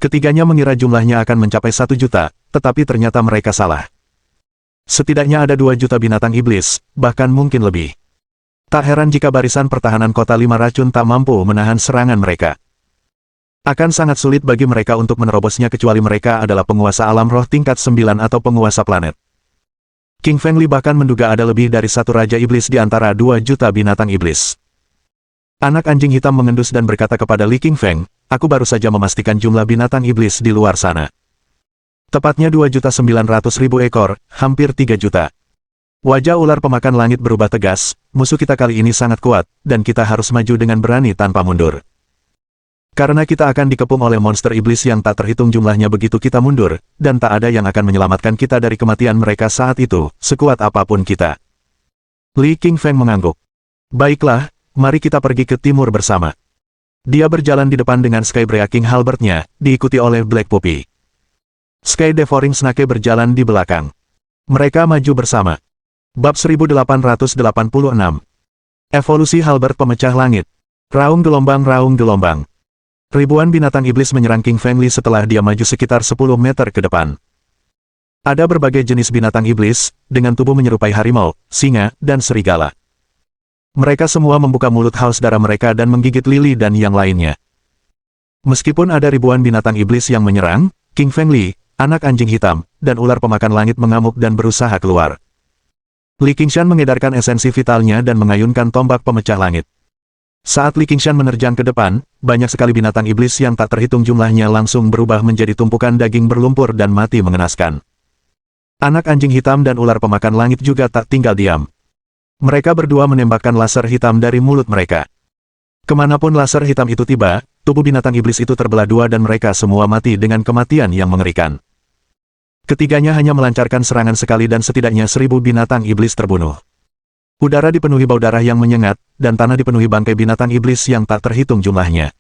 Ketiganya mengira jumlahnya akan mencapai 1 juta, tetapi ternyata mereka salah. Setidaknya ada 2 juta binatang iblis, bahkan mungkin lebih. Tak heran jika barisan pertahanan kota 5 racun tak mampu menahan serangan mereka. Akan sangat sulit bagi mereka untuk menerobosnya kecuali mereka adalah penguasa alam roh tingkat 9 atau penguasa planet. King Feng Li bahkan menduga ada lebih dari 1 raja iblis di antara 2 juta binatang iblis. Anak anjing hitam mengendus dan berkata kepada Li King Feng, aku baru saja memastikan jumlah binatang iblis di luar sana. Tepatnya 2.900.000 ekor, hampir 3 juta. Wajah ular pemakan langit berubah tegas, musuh kita kali ini sangat kuat, dan kita harus maju dengan berani tanpa mundur. Karena kita akan dikepung oleh monster iblis yang tak terhitung jumlahnya begitu kita mundur, dan tak ada yang akan menyelamatkan kita dari kematian mereka saat itu, sekuat apapun kita. Li King Feng mengangguk. Baiklah, mari kita pergi ke timur bersama. Dia berjalan di depan dengan Sky Breaking Halberd-nya, diikuti oleh Black Puppy. Sky Devouring Snake berjalan di belakang. Mereka maju bersama. Bab 1886. Evolusi Halberd Pemecah Langit. Raung gelombang. Ribuan binatang iblis menyerang King Feng Li setelah dia maju sekitar 10 meter ke depan. Ada berbagai jenis binatang iblis, dengan tubuh menyerupai harimau, singa, dan serigala. Mereka semua membuka mulut haus darah mereka dan menggigit Lily dan yang lainnya. Meskipun ada ribuan binatang iblis yang menyerang, King Feng Li, anak anjing hitam, dan ular pemakan langit mengamuk dan berusaha keluar. Li Qingshan mengedarkan esensi vitalnya dan mengayunkan tombak pemecah langit. Saat Li Qingshan menerjang ke depan, banyak sekali binatang iblis yang tak terhitung jumlahnya langsung berubah menjadi tumpukan daging berlumpur dan mati mengenaskan. Anak anjing hitam dan ular pemakan langit juga tak tinggal diam. Mereka berdua menembakkan laser hitam dari mulut mereka. Kemanapun laser hitam itu tiba, tubuh binatang iblis itu terbelah dua dan mereka semua mati dengan kematian yang mengerikan. Ketiganya hanya melancarkan serangan sekali dan setidaknya 1.000 binatang iblis terbunuh. Udara dipenuhi bau darah yang menyengat, dan tanah dipenuhi bangkai binatang iblis yang tak terhitung jumlahnya.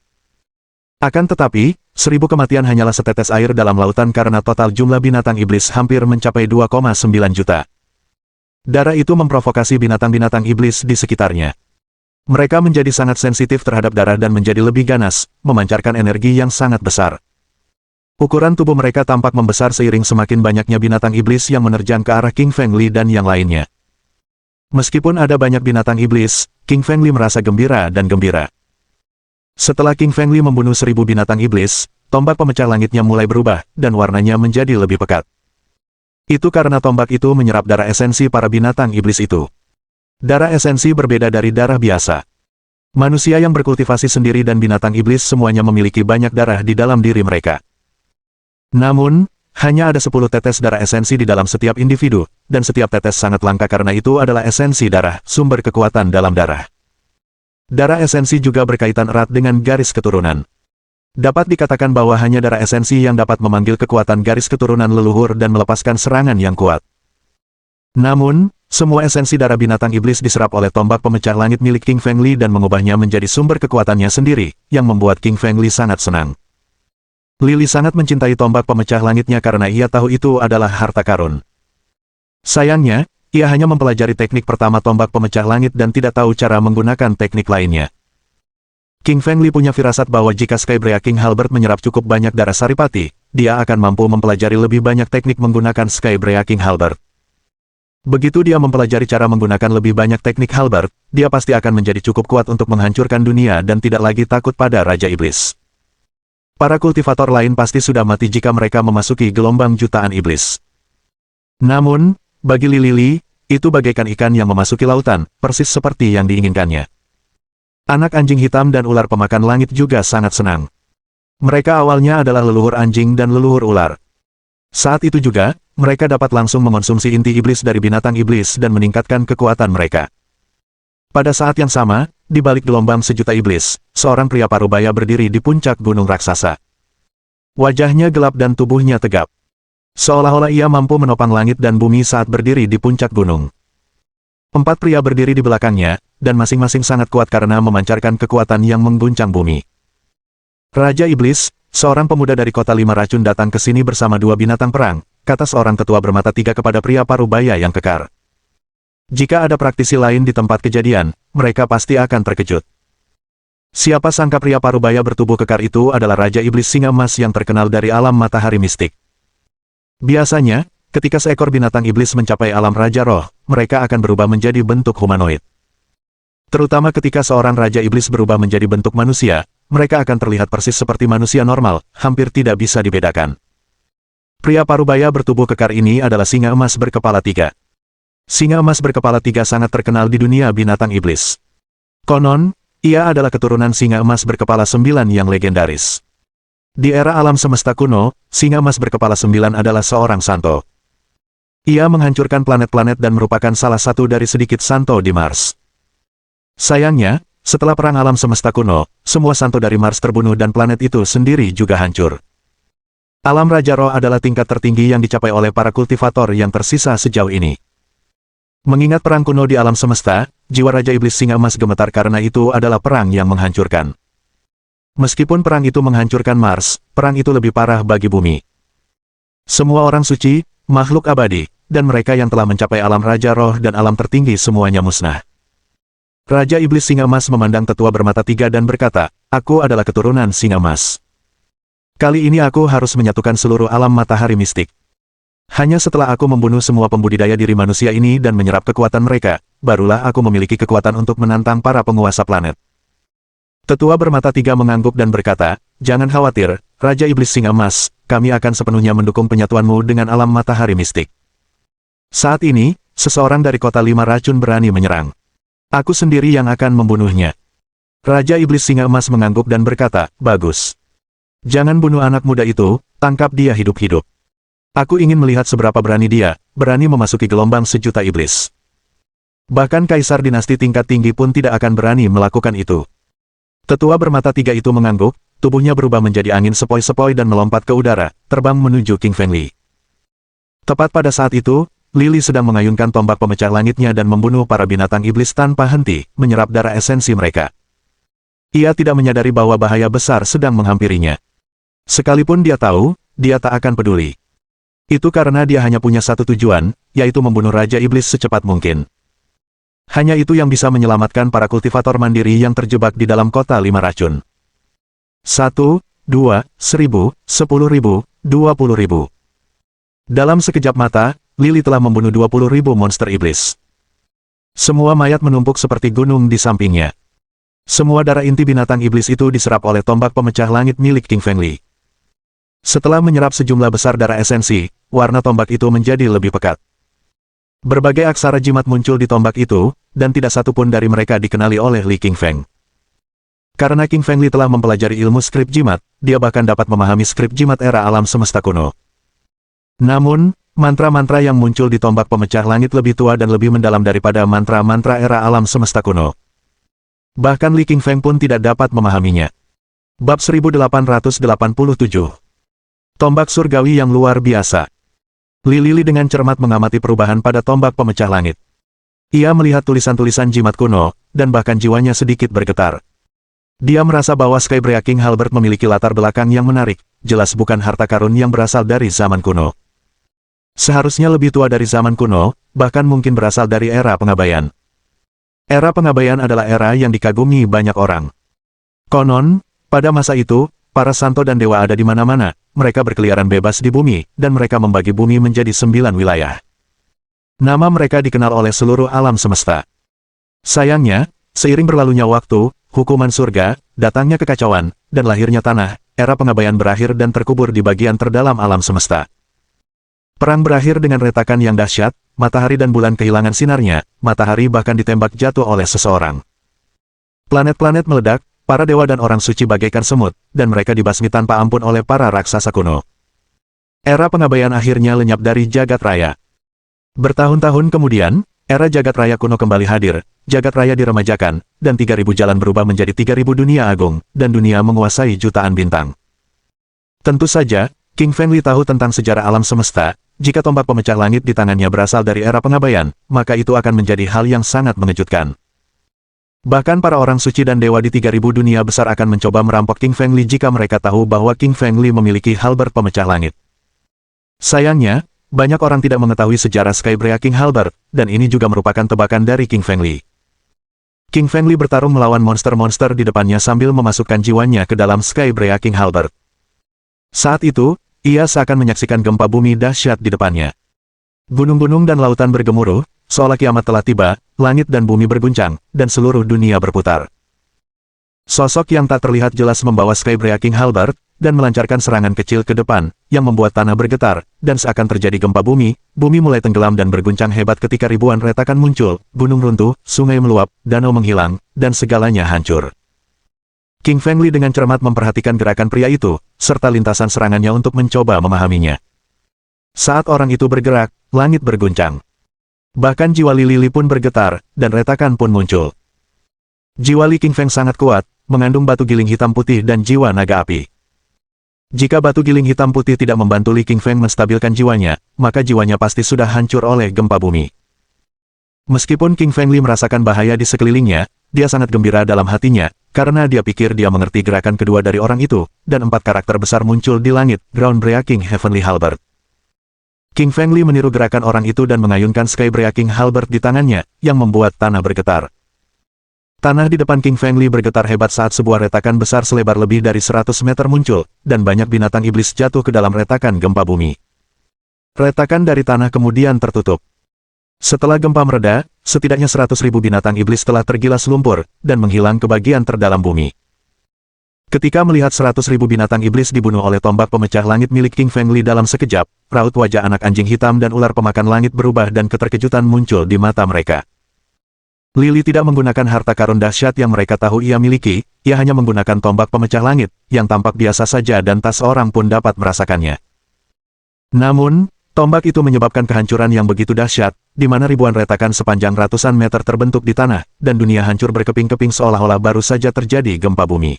Akan tetapi, 1.000 kematian hanyalah setetes air dalam lautan karena total jumlah binatang iblis hampir mencapai 2,9 juta. Darah itu memprovokasi binatang-binatang iblis di sekitarnya. Mereka menjadi sangat sensitif terhadap darah dan menjadi lebih ganas, memancarkan energi yang sangat besar. Ukuran tubuh mereka tampak membesar seiring semakin banyaknya binatang iblis yang menerjang ke arah King Feng Li dan yang lainnya. Meskipun ada banyak binatang iblis, King Feng Li merasa gembira dan gembira. Setelah King Feng Li membunuh 1.000 binatang iblis, tombak pemecah langitnya mulai berubah, dan warnanya menjadi lebih pekat. Itu karena tombak itu menyerap darah esensi para binatang iblis itu. Darah esensi berbeda dari darah biasa. Manusia yang berkultivasi sendiri dan binatang iblis semuanya memiliki banyak darah di dalam diri mereka. Namun, hanya ada 10 tetes darah esensi di dalam setiap individu, dan setiap tetes sangat langka karena itu adalah esensi darah, sumber kekuatan dalam darah. Darah esensi juga berkaitan erat dengan garis keturunan. Dapat dikatakan bahwa hanya darah esensi yang dapat memanggil kekuatan garis keturunan leluhur dan melepaskan serangan yang kuat. Namun, semua esensi darah binatang iblis diserap oleh tombak pemecah langit milik King Feng Li dan mengubahnya menjadi sumber kekuatannya sendiri, yang membuat King Feng Li sangat senang. Lily sangat mencintai tombak pemecah langitnya karena ia tahu itu adalah harta karun. Sayangnya, ia hanya mempelajari teknik pertama tombak pemecah langit dan tidak tahu cara menggunakan teknik lainnya. King Fengli punya firasat bahwa jika Skybreaking Halberd menyerap cukup banyak darah Saripati, dia akan mampu mempelajari lebih banyak teknik menggunakan Skybreaking Halberd. Begitu dia mempelajari cara menggunakan lebih banyak teknik Halberd, dia pasti akan menjadi cukup kuat untuk menghancurkan dunia dan tidak lagi takut pada Raja Iblis. Para kultivator lain pasti sudah mati jika mereka memasuki gelombang jutaan iblis. Namun, bagi Lili, itu bagaikan ikan yang memasuki lautan, persis seperti yang diinginkannya. Anak anjing hitam dan ular pemakan langit juga sangat senang. Mereka awalnya adalah leluhur anjing dan leluhur ular. Saat itu juga, mereka dapat langsung mengonsumsi inti iblis dari binatang iblis dan meningkatkan kekuatan mereka. Pada saat yang sama, di balik gelombang sejuta iblis, seorang pria parubaya berdiri di puncak gunung raksasa. Wajahnya gelap dan tubuhnya tegap. Seolah-olah ia mampu menopang langit dan bumi saat berdiri di puncak gunung. 4 pria berdiri di belakangnya, dan masing-masing sangat kuat karena memancarkan kekuatan yang mengguncang bumi. Raja Iblis, seorang pemuda dari kota 5 racun datang ke sini bersama 2 binatang perang, kata seorang tetua bermata 3 kepada pria parubaya yang kekar. Jika ada praktisi lain di tempat kejadian, mereka pasti akan terkejut. Siapa sangka pria parubaya bertubuh kekar itu adalah Raja Iblis Singa Emas yang terkenal dari alam matahari mistik. Biasanya, ketika seekor binatang iblis mencapai alam Raja Roh, mereka akan berubah menjadi bentuk humanoid. Terutama ketika seorang Raja Iblis berubah menjadi bentuk manusia, mereka akan terlihat persis seperti manusia normal, hampir tidak bisa dibedakan. Pria parubaya bertubuh kekar ini adalah Singa Emas berkepala 3. Singa Emas berkepala 3 sangat terkenal di dunia binatang iblis. Konon, ia adalah keturunan Singa Emas berkepala 9 yang legendaris. Di era alam semesta kuno, Singa Emas berkepala 9 adalah seorang santo. Ia menghancurkan planet-planet dan merupakan salah satu dari sedikit santo di Mars. Sayangnya, setelah perang alam semesta kuno, semua santo dari Mars terbunuh dan planet itu sendiri juga hancur. Alam Raja Roh adalah tingkat tertinggi yang dicapai oleh para kultivator yang tersisa sejauh ini. Mengingat perang kuno di alam semesta, jiwa Raja Iblis Singa Emas gemetar karena itu adalah perang yang menghancurkan. Meskipun perang itu menghancurkan Mars, perang itu lebih parah bagi bumi. Semua orang suci, makhluk abadi, dan mereka yang telah mencapai alam Raja Roh dan alam tertinggi semuanya musnah. Raja Iblis Singa Emas memandang tetua bermata 3 dan berkata, "Aku adalah keturunan Singa Emas. Kali ini aku harus menyatukan seluruh alam matahari mistik. Hanya setelah aku membunuh semua pembudidaya diri manusia ini dan menyerap kekuatan mereka, barulah aku memiliki kekuatan untuk menantang para penguasa planet." Tetua bermata 3 mengangguk dan berkata, "Jangan khawatir, Raja Iblis Singa Emas, kami akan sepenuhnya mendukung penyatuanmu dengan alam matahari mistik." Saat ini, seseorang dari kota 5 racun berani menyerang. Aku sendiri yang akan membunuhnya. Raja Iblis Singa Emas mengangguk dan berkata, "Bagus. Jangan bunuh anak muda itu, tangkap dia hidup-hidup. Aku ingin melihat seberapa berani dia, berani memasuki gelombang sejuta iblis. Bahkan kaisar dinasti tingkat tinggi pun tidak akan berani melakukan itu." Tetua bermata 3 itu mengangguk, tubuhnya berubah menjadi angin sepoi-sepoi dan melompat ke udara, terbang menuju King Fengli. Tepat pada saat itu, Lili sedang mengayunkan tombak pemecah langitnya dan membunuh para binatang iblis tanpa henti, menyerap darah esensi mereka. Ia tidak menyadari bahwa bahaya besar sedang menghampirinya. Sekalipun dia tahu, dia tak akan peduli. Itu karena dia hanya punya satu tujuan, yaitu membunuh Raja Iblis secepat mungkin. Hanya itu yang bisa menyelamatkan para kultivator mandiri yang terjebak di dalam kota 5 racun. 1, 2, 1000, 10.000, 20.000. Dalam sekejap mata, Lili telah membunuh 20.000 monster iblis. Semua mayat menumpuk seperti gunung di sampingnya. Semua darah inti binatang iblis itu diserap oleh tombak pemecah langit milik King Fengli. Setelah menyerap sejumlah besar darah esensi, warna tombak itu menjadi lebih pekat. Berbagai aksara jimat muncul di tombak itu, dan tidak satu pun dari mereka dikenali oleh Li Qingfeng. Karena King Fengli telah mempelajari ilmu skrip jimat, dia bahkan dapat memahami skrip jimat era alam semesta kuno. Namun, mantra-mantra yang muncul di tombak pemecah langit lebih tua dan lebih mendalam daripada mantra-mantra era alam semesta kuno. Bahkan Li Qingfeng pun tidak dapat memahaminya. Bab 1887. Tombak surgawi yang luar biasa. Lili dengan cermat mengamati perubahan pada tombak pemecah langit. Ia melihat tulisan-tulisan jimat kuno, dan bahkan jiwanya sedikit bergetar. Dia merasa bahwa Skybreaking Halberd memiliki latar belakang yang menarik, jelas bukan harta karun yang berasal dari zaman kuno. Seharusnya lebih tua dari zaman kuno, bahkan mungkin berasal dari era pengabaian. Era pengabaian adalah era yang dikagumi banyak orang. Konon, pada masa itu, para santo dan dewa ada di mana-mana, mereka berkeliaran bebas di bumi, dan mereka membagi bumi menjadi 9 wilayah. Nama mereka dikenal oleh seluruh alam semesta. Sayangnya, seiring berlalunya waktu, hukuman surga, datangnya kekacauan, dan lahirnya tanah, era pengabaian berakhir dan terkubur di bagian terdalam alam semesta. Perang berakhir dengan retakan yang dahsyat, matahari dan bulan kehilangan sinarnya, matahari bahkan ditembak jatuh oleh seseorang. Planet-planet meledak, para dewa dan orang suci bagaikan semut, dan mereka dibasmi tanpa ampun oleh para raksasa kuno. Era pengabaian akhirnya lenyap dari jagat raya. Bertahun-tahun kemudian, era jagat raya kuno kembali hadir, jagat raya diremajakan, dan 3.000 jalan berubah menjadi 3.000 dunia agung, dan dunia menguasai jutaan bintang. Tentu saja, King Fengli tahu tentang sejarah alam semesta. Jika tombak pemecah langit di tangannya berasal dari era pengabaian, maka itu akan menjadi hal yang sangat mengejutkan. Bahkan para orang suci dan dewa di 3.000 dunia besar akan mencoba merampok King Fengli jika mereka tahu bahwa King Fengli memiliki halberd pemecah langit. Sayangnya, banyak orang tidak mengetahui sejarah Skybreaking Halberd, dan ini juga merupakan tebakan dari King Fengli. King Fengli bertarung melawan monster-monster di depannya sambil memasukkan jiwanya ke dalam Skybreaking Halberd. Saat itu, ia seakan menyaksikan gempa bumi dahsyat di depannya. Gunung-gunung dan lautan bergemuruh, seolah kiamat telah tiba, langit dan bumi berguncang, dan seluruh dunia berputar. Sosok yang tak terlihat jelas membawa Skybreaking Halberd, dan melancarkan serangan kecil ke depan, yang membuat tanah bergetar, dan seakan terjadi gempa bumi, bumi mulai tenggelam dan berguncang hebat ketika ribuan retakan muncul, gunung runtuh, sungai meluap, danau menghilang, dan segalanya hancur. King Fengli dengan cermat memperhatikan gerakan pria itu, serta lintasan serangannya untuk mencoba memahaminya. Saat orang itu bergerak, langit berguncang. Bahkan jiwa Li Li pun bergetar, dan retakan pun muncul. Jiwa Li King Feng sangat kuat, mengandung batu giling hitam putih dan jiwa naga api. Jika batu giling hitam putih tidak membantu Li King Feng menstabilkan jiwanya, maka jiwanya pasti sudah hancur oleh gempa bumi. Meskipun King Fengli merasakan bahaya di sekelilingnya, dia sangat gembira dalam hatinya, karena dia pikir dia mengerti gerakan kedua dari orang itu, dan 4 karakter besar muncul di langit, Groundbreaking Heavenly Halberd. King Fengli meniru gerakan orang itu dan mengayunkan Skybreaking Halberd di tangannya, yang membuat tanah bergetar. Tanah di depan King Fengli bergetar hebat saat sebuah retakan besar selebar lebih dari 100 meter muncul, dan banyak binatang iblis jatuh ke dalam retakan gempa bumi. Retakan dari tanah kemudian tertutup. Setelah gempa mereda, setidaknya 100.000 binatang iblis telah tergilas lumpur, dan menghilang ke bagian terdalam bumi. Ketika melihat 100.000 binatang iblis dibunuh oleh tombak pemecah langit milik King Fengli dalam sekejap, raut wajah anak anjing hitam dan ular pemakan langit berubah dan keterkejutan muncul di mata mereka. Lili tidak menggunakan harta karun dahsyat yang mereka tahu ia miliki, ia hanya menggunakan tombak pemecah langit, yang tampak biasa saja dan tak seorang pun dapat merasakannya. Namun, tombak itu menyebabkan kehancuran yang begitu dahsyat, di mana ribuan retakan sepanjang ratusan meter terbentuk di tanah, dan dunia hancur berkeping-keping seolah-olah baru saja terjadi gempa bumi.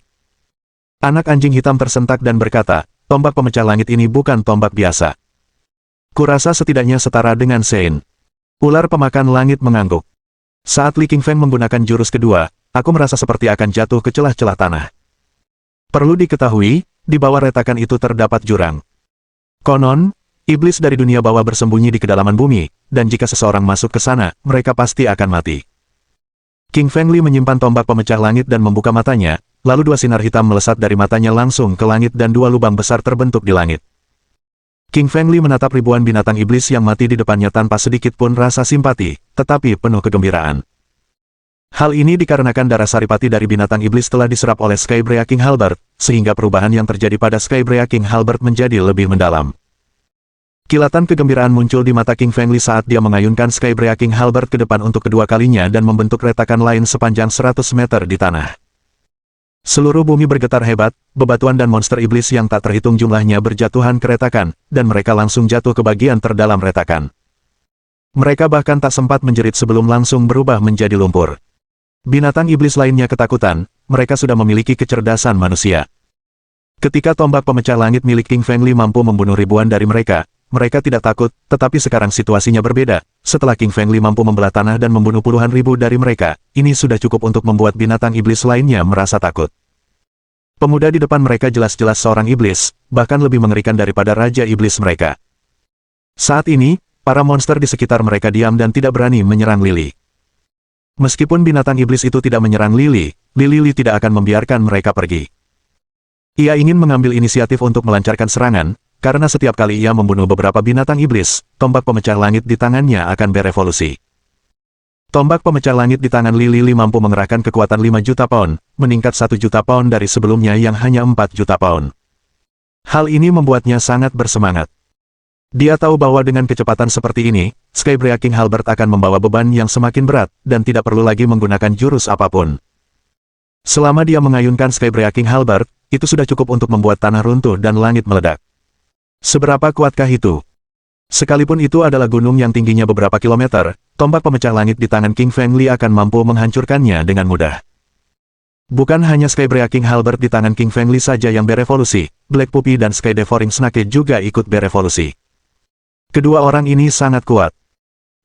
Anak anjing hitam tersentak dan berkata, tombak pemecah langit ini bukan tombak biasa. Kurasa setidaknya setara dengan Sein. Ular pemakan langit mengangguk. Saat Li King Feng menggunakan jurus kedua, aku merasa seperti akan jatuh ke celah-celah tanah. Perlu diketahui, di bawah retakan itu terdapat jurang. Konon, iblis dari dunia bawah bersembunyi di kedalaman bumi, dan jika seseorang masuk ke sana, mereka pasti akan mati. King Fengli menyimpan tombak pemecah langit dan membuka matanya, lalu 2 sinar hitam melesat dari matanya langsung ke langit dan 2 lubang besar terbentuk di langit. King Fengli menatap ribuan binatang iblis yang mati di depannya tanpa sedikit pun rasa simpati, tetapi penuh kegembiraan. Hal ini dikarenakan darah saripati dari binatang iblis telah diserap oleh Skybreaking Halberd, sehingga perubahan yang terjadi pada Skybreaking Halberd menjadi lebih mendalam. Kilatan kegembiraan muncul di mata King Fengli saat dia mengayunkan Skybreaking Halberd ke depan untuk kedua kalinya dan membentuk retakan lain sepanjang 100 meter di tanah. Seluruh bumi bergetar hebat, bebatuan dan monster iblis yang tak terhitung jumlahnya berjatuhan ke retakan, dan mereka langsung jatuh ke bagian terdalam retakan. Mereka bahkan tak sempat menjerit sebelum langsung berubah menjadi lumpur. Binatang iblis lainnya ketakutan, mereka sudah memiliki kecerdasan manusia. Ketika tombak pemecah langit milik King Fengli mampu membunuh ribuan dari mereka, mereka tidak takut, tetapi sekarang situasinya berbeda. Setelah King Fengli mampu membelah tanah dan membunuh puluhan ribu dari mereka, ini sudah cukup untuk membuat binatang iblis lainnya merasa takut. Pemuda di depan mereka jelas-jelas seorang iblis, bahkan lebih mengerikan daripada raja iblis mereka. Saat ini, para monster di sekitar mereka diam dan tidak berani menyerang Lili. Meskipun binatang iblis itu tidak menyerang Lily, Lily tidak akan membiarkan mereka pergi. Ia ingin mengambil inisiatif untuk melancarkan serangan, karena setiap kali ia membunuh beberapa binatang iblis, tombak pemecah langit di tangannya akan berevolusi. Tombak pemecah langit di tangan Lily mampu mengerahkan kekuatan 5 juta pound, meningkat 1 juta pound dari sebelumnya yang hanya 4 juta pound. Hal ini membuatnya sangat bersemangat. Dia tahu bahwa dengan kecepatan seperti ini, Skybreaking Halberd akan membawa beban yang semakin berat, dan tidak perlu lagi menggunakan jurus apapun. Selama dia mengayunkan Skybreaking Halberd, itu sudah cukup untuk membuat tanah runtuh dan langit meledak. Seberapa kuatkah itu? Sekalipun itu adalah gunung yang tingginya beberapa kilometer, tombak pemecah langit di tangan King Feng Li akan mampu menghancurkannya dengan mudah. Bukan hanya Skybreaking Halberd di tangan King Feng Li saja yang berevolusi, Black Puppy dan Sky Devouring Snake juga ikut berevolusi. Kedua orang ini sangat kuat.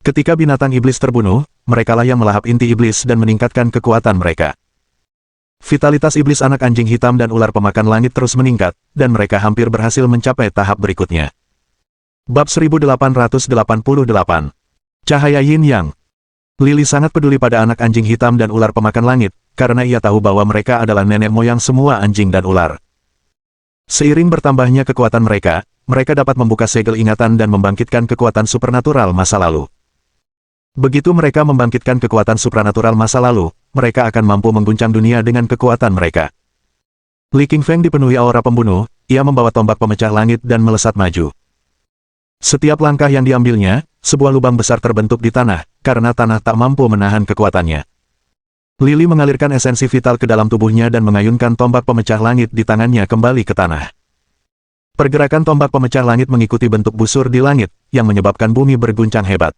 Ketika binatang iblis terbunuh, merekalah yang melahap inti iblis dan meningkatkan kekuatan mereka. Vitalitas iblis anak anjing hitam dan ular pemakan langit terus meningkat, dan mereka hampir berhasil mencapai tahap berikutnya. Bab 1888. Cahaya Yin Yang. Lily sangat peduli pada anak anjing hitam dan ular pemakan langit, karena ia tahu bahwa mereka adalah nenek moyang semua anjing dan ular. Seiring bertambahnya kekuatan mereka dapat membuka segel ingatan dan membangkitkan kekuatan supernatural masa lalu. Begitu mereka membangkitkan kekuatan supranatural masa lalu, mereka akan mampu mengguncang dunia dengan kekuatan mereka. Li Qingfeng dipenuhi aura pembunuh, ia membawa tombak pemecah langit dan melesat maju. Setiap langkah yang diambilnya, sebuah lubang besar terbentuk di tanah, karena tanah tak mampu menahan kekuatannya. Lily mengalirkan esensi vital ke dalam tubuhnya dan mengayunkan tombak pemecah langit di tangannya kembali ke tanah. Pergerakan tombak pemecah langit mengikuti bentuk busur di langit, yang menyebabkan bumi berguncang hebat.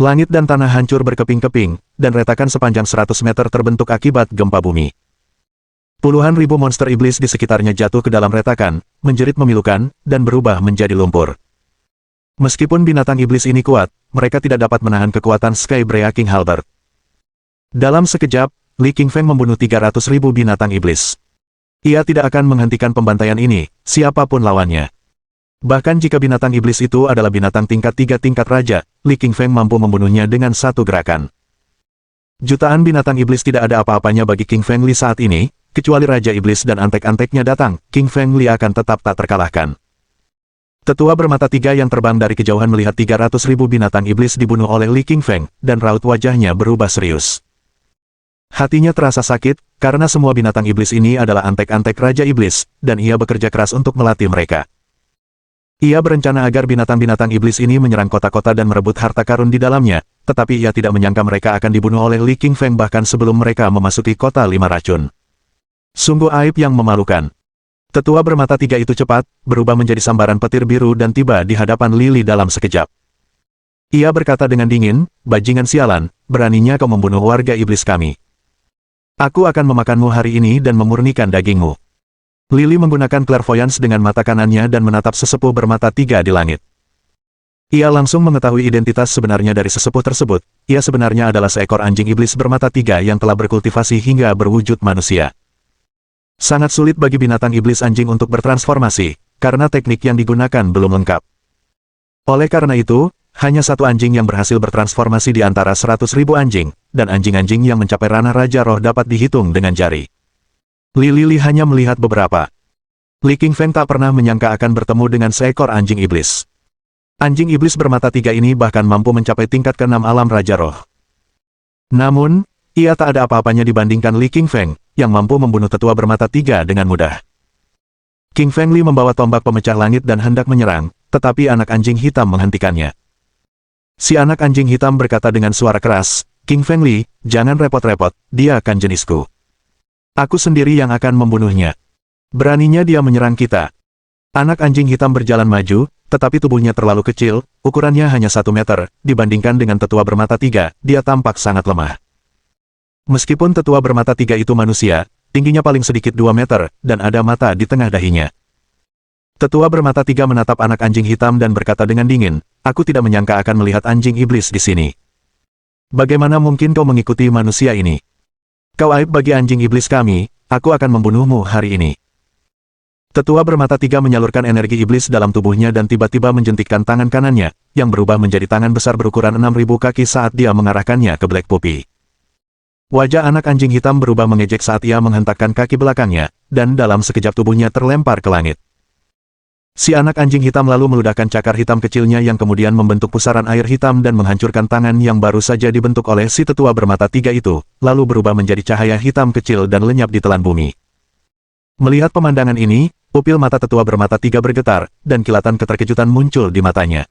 Langit dan tanah hancur berkeping-keping, dan retakan sepanjang 100 meter terbentuk akibat gempa bumi. Puluhan ribu monster iblis di sekitarnya jatuh ke dalam retakan, menjerit memilukan, dan berubah menjadi lumpur. Meskipun binatang iblis ini kuat, mereka tidak dapat menahan kekuatan Skybreaking Halberd. Dalam sekejap, Li Qingfeng membunuh 300.000 binatang iblis. Ia tidak akan menghentikan pembantaian ini, siapapun lawannya. Bahkan jika binatang iblis itu adalah binatang tingkat 3 tingkat raja, Li Qingfeng mampu membunuhnya dengan satu gerakan. Jutaan binatang iblis tidak ada apa-apanya bagi King Feng Li saat ini, kecuali Raja Iblis dan antek-anteknya datang, King Feng Li akan tetap tak terkalahkan. Tetua bermata tiga yang terbang dari kejauhan melihat 300.000 binatang iblis dibunuh oleh Li Qingfeng, dan raut wajahnya berubah serius. Hatinya terasa sakit, karena semua binatang iblis ini adalah antek-antek Raja Iblis, dan ia bekerja keras untuk melatih mereka. Ia berencana agar binatang-binatang iblis ini menyerang kota-kota dan merebut harta karun di dalamnya, tetapi ia tidak menyangka mereka akan dibunuh oleh Li Qingfeng bahkan sebelum mereka memasuki kota 5 racun. Sungguh aib yang memalukan. Tetua bermata tiga itu cepat, berubah menjadi sambaran petir biru dan tiba di hadapan Lily dalam sekejap. Ia berkata dengan dingin, "Bajingan sialan, beraninya kau membunuh warga iblis kami. Aku akan memakanmu hari ini dan memurnikan dagingmu." Lily menggunakan clairvoyance dengan mata kanannya dan menatap sesepuh bermata tiga di langit. Ia langsung mengetahui identitas sebenarnya dari sesepuh tersebut. Ia sebenarnya adalah seekor anjing iblis bermata tiga yang telah berkultivasi hingga berwujud manusia. Sangat sulit bagi binatang iblis anjing untuk bertransformasi, karena teknik yang digunakan belum lengkap. Oleh karena itu, hanya satu anjing yang berhasil bertransformasi di antara 100.000 anjing, dan anjing-anjing yang mencapai ranah Raja Roh dapat dihitung dengan jari. Lily hanya melihat beberapa. Li Qingfeng tak pernah menyangka akan bertemu dengan seekor anjing iblis. Anjing iblis bermata tiga ini bahkan mampu mencapai tingkat ke-6 alam Raja Roh. Namun, ia tak ada apa-apanya dibandingkan Li Qingfeng, yang mampu membunuh tetua bermata tiga dengan mudah. King Feng Li membawa tombak pemecah langit dan hendak menyerang, tetapi anak anjing hitam menghentikannya. Si anak anjing hitam berkata dengan suara keras, "King Feng Li, jangan repot-repot, dia akan jenisku. Aku sendiri yang akan membunuhnya. Beraninya dia menyerang kita." Anak anjing hitam berjalan maju, tetapi tubuhnya terlalu kecil, ukurannya hanya 1 meter, dibandingkan dengan tetua bermata tiga, dia tampak sangat lemah. Meskipun tetua bermata tiga itu manusia, tingginya paling sedikit 2 meter, dan ada mata di tengah dahinya. Tetua bermata tiga menatap anak anjing hitam dan berkata dengan dingin, "Aku tidak menyangka akan melihat anjing iblis di sini. Bagaimana mungkin kau mengikuti manusia ini? Kau aib bagi anjing iblis kami, aku akan membunuhmu hari ini." Tetua bermata tiga menyalurkan energi iblis dalam tubuhnya dan tiba-tiba menjentikkan tangan kanannya, yang berubah menjadi tangan besar berukuran 6.000 kaki saat dia mengarahkannya ke Black Puppy. Wajah anak anjing hitam berubah mengejek saat ia menghentakkan kaki belakangnya, dan dalam sekejap tubuhnya terlempar ke langit. Si anak anjing hitam lalu meludahkan cakar hitam kecilnya yang kemudian membentuk pusaran air hitam dan menghancurkan tangan yang baru saja dibentuk oleh si tetua bermata tiga itu, lalu berubah menjadi cahaya hitam kecil dan lenyap di telan bumi. Melihat pemandangan ini, pupil mata tetua bermata tiga bergetar, dan kilatan keterkejutan muncul di matanya.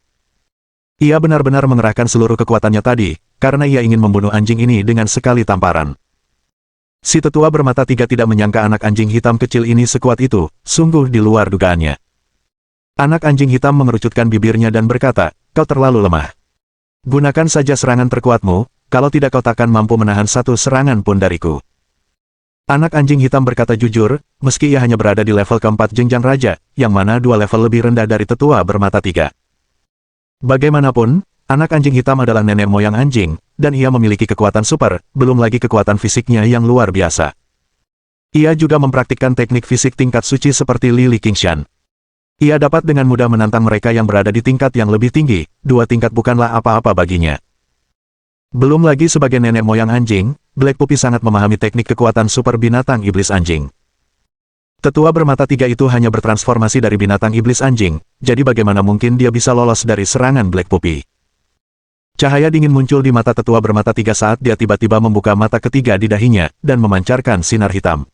Ia benar-benar mengerahkan seluruh kekuatannya tadi, karena ia ingin membunuh anjing ini dengan sekali tamparan. Si tetua bermata tiga tidak menyangka anak anjing hitam kecil ini sekuat itu, sungguh di luar dugaannya. Anak anjing hitam mengerucutkan bibirnya dan berkata, "Kau terlalu lemah. Gunakan saja serangan terkuatmu, kalau tidak kau takkan mampu menahan satu serangan pun dariku." Anak anjing hitam berkata jujur, meski ia hanya berada di level keempat jenjang raja, yang mana dua level lebih rendah dari tetua bermata tiga. Bagaimanapun, anak anjing hitam adalah nenek moyang anjing, dan ia memiliki kekuatan super, belum lagi kekuatan fisiknya yang luar biasa. Ia juga mempraktikkan teknik fisik tingkat suci seperti Lily Qingshan. Ia dapat dengan mudah menantang mereka yang berada di tingkat yang lebih tinggi, dua tingkat bukanlah apa-apa baginya. Belum lagi sebagai nenek moyang anjing, Black Puppy sangat memahami teknik kekuatan super binatang iblis anjing. Tetua bermata tiga itu hanya bertransformasi dari binatang iblis anjing, jadi bagaimana mungkin dia bisa lolos dari serangan Black Puppy. Cahaya dingin muncul di mata tetua bermata tiga saat dia tiba-tiba membuka mata ketiga di dahinya, dan memancarkan sinar hitam.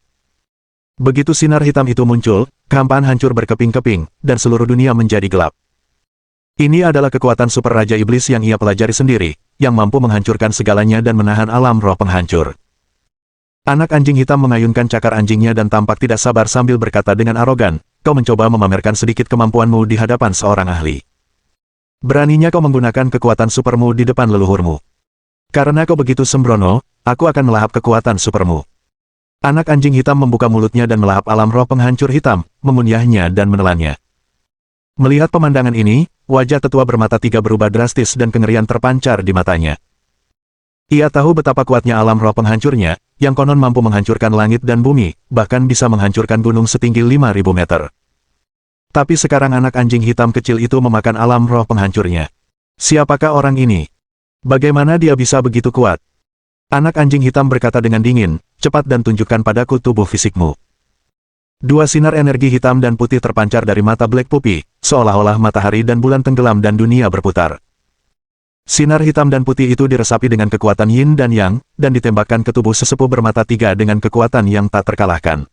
Begitu sinar hitam itu muncul, kehampaan hancur berkeping-keping, dan seluruh dunia menjadi gelap. Ini adalah kekuatan super Raja Iblis yang ia pelajari sendiri, yang mampu menghancurkan segalanya dan menahan alam roh penghancur. Anak anjing hitam mengayunkan cakar anjingnya dan tampak tidak sabar sambil berkata dengan arogan, "Kau mencoba memamerkan sedikit kemampuanmu di hadapan seorang ahli. Beraninya kau menggunakan kekuatan supermu di depan leluhurmu. Karena kau begitu sembrono, aku akan melahap kekuatan supermu." Anak anjing hitam membuka mulutnya dan melahap alam roh penghancur hitam, mengunyahnya dan menelannya. Melihat pemandangan ini, wajah tetua bermata tiga berubah drastis dan kengerian terpancar di matanya. Ia tahu betapa kuatnya alam roh penghancurnya, yang konon mampu menghancurkan langit dan bumi, bahkan bisa menghancurkan gunung setinggi 5.000 meter. Tapi sekarang anak anjing hitam kecil itu memakan alam roh penghancurnya. Siapakah orang ini? Bagaimana dia bisa begitu kuat? Anak anjing hitam berkata dengan dingin, "Cepat dan tunjukkan padaku tubuh fisikmu." Dua sinar energi hitam dan putih terpancar dari mata Black Puppy, seolah-olah matahari dan bulan tenggelam dan dunia berputar. Sinar hitam dan putih itu diresapi dengan kekuatan yin dan yang, dan ditembakkan ke tubuh sesepuh bermata tiga dengan kekuatan yang tak terkalahkan.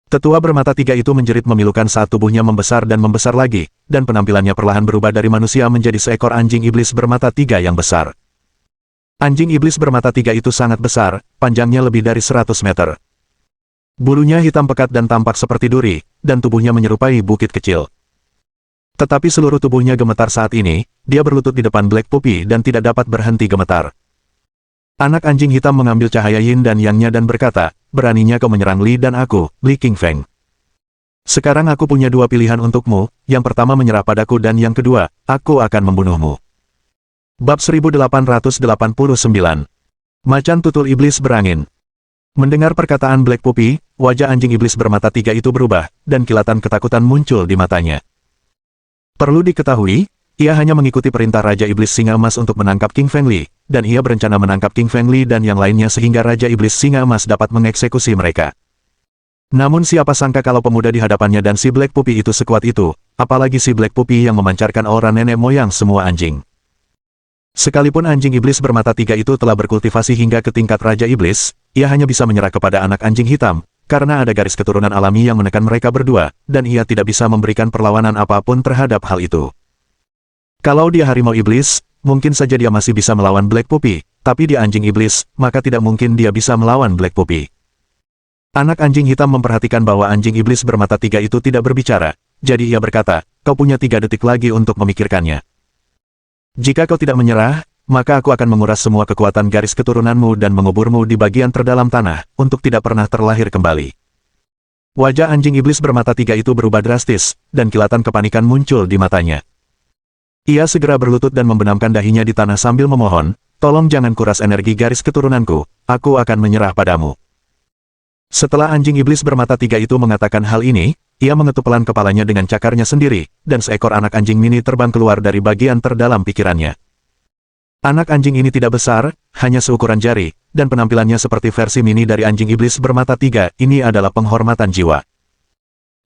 Tetua bermata tiga itu menjerit memilukan saat tubuhnya membesar dan membesar lagi, dan penampilannya perlahan berubah dari manusia menjadi seekor anjing iblis bermata tiga yang besar. Anjing iblis bermata tiga itu sangat besar, panjangnya lebih dari 100 meter. Bulunya hitam pekat dan tampak seperti duri, dan tubuhnya menyerupai bukit kecil. Tetapi seluruh tubuhnya gemetar saat ini, dia berlutut di depan Black Puppy dan tidak dapat berhenti gemetar. Anak anjing hitam mengambil cahaya yin dan yangnya dan berkata, "Beraninya kau menyerang Li dan aku, Li Qingfeng. Sekarang aku punya dua pilihan untukmu, yang pertama menyerah padaku dan yang kedua, aku akan membunuhmu." Bab 1889. Macan tutul iblis berangin. Mendengar perkataan Black Puppy, wajah anjing iblis bermata tiga itu berubah, dan kilatan ketakutan muncul di matanya. Perlu diketahui, ia hanya mengikuti perintah Raja Iblis Singa Emas untuk menangkap King Feng Li, dan ia berencana menangkap King Feng Li dan yang lainnya sehingga Raja Iblis Singa Emas dapat mengeksekusi mereka. Namun siapa sangka kalau pemuda di hadapannya dan si Black Puppy itu sekuat itu, apalagi si Black Puppy yang memancarkan aura nenek moyang semua anjing. Sekalipun anjing iblis bermata tiga itu telah berkultivasi hingga ke tingkat Raja Iblis, ia hanya bisa menyerah kepada anak anjing hitam, karena ada garis keturunan alami yang menekan mereka berdua, dan ia tidak bisa memberikan perlawanan apapun terhadap hal itu. Kalau dia harimau iblis, mungkin saja dia masih bisa melawan Black Puppy, tapi dia anjing iblis, maka tidak mungkin dia bisa melawan Black Puppy. Anak anjing hitam memperhatikan bahwa anjing iblis bermata tiga itu tidak berbicara, jadi ia berkata, "Kau punya 3 detik lagi untuk memikirkannya. Jika kau tidak menyerah, maka aku akan menguras semua kekuatan garis keturunanmu dan menguburmu di bagian terdalam tanah, untuk tidak pernah terlahir kembali." Wajah anjing iblis bermata tiga itu berubah drastis, dan kilatan kepanikan muncul di matanya. Ia segera berlutut dan membenamkan dahinya di tanah sambil memohon, "Tolong jangan kuras energi garis keturunanku, aku akan menyerah padamu." Setelah anjing iblis bermata tiga itu mengatakan hal ini, ia mengetuk pelan kepalanya dengan cakarnya sendiri, dan seekor anak anjing mini terbang keluar dari bagian terdalam pikirannya. Anak anjing ini tidak besar, hanya seukuran jari, dan penampilannya seperti versi mini dari anjing iblis bermata tiga. Ini adalah penghormatan jiwa.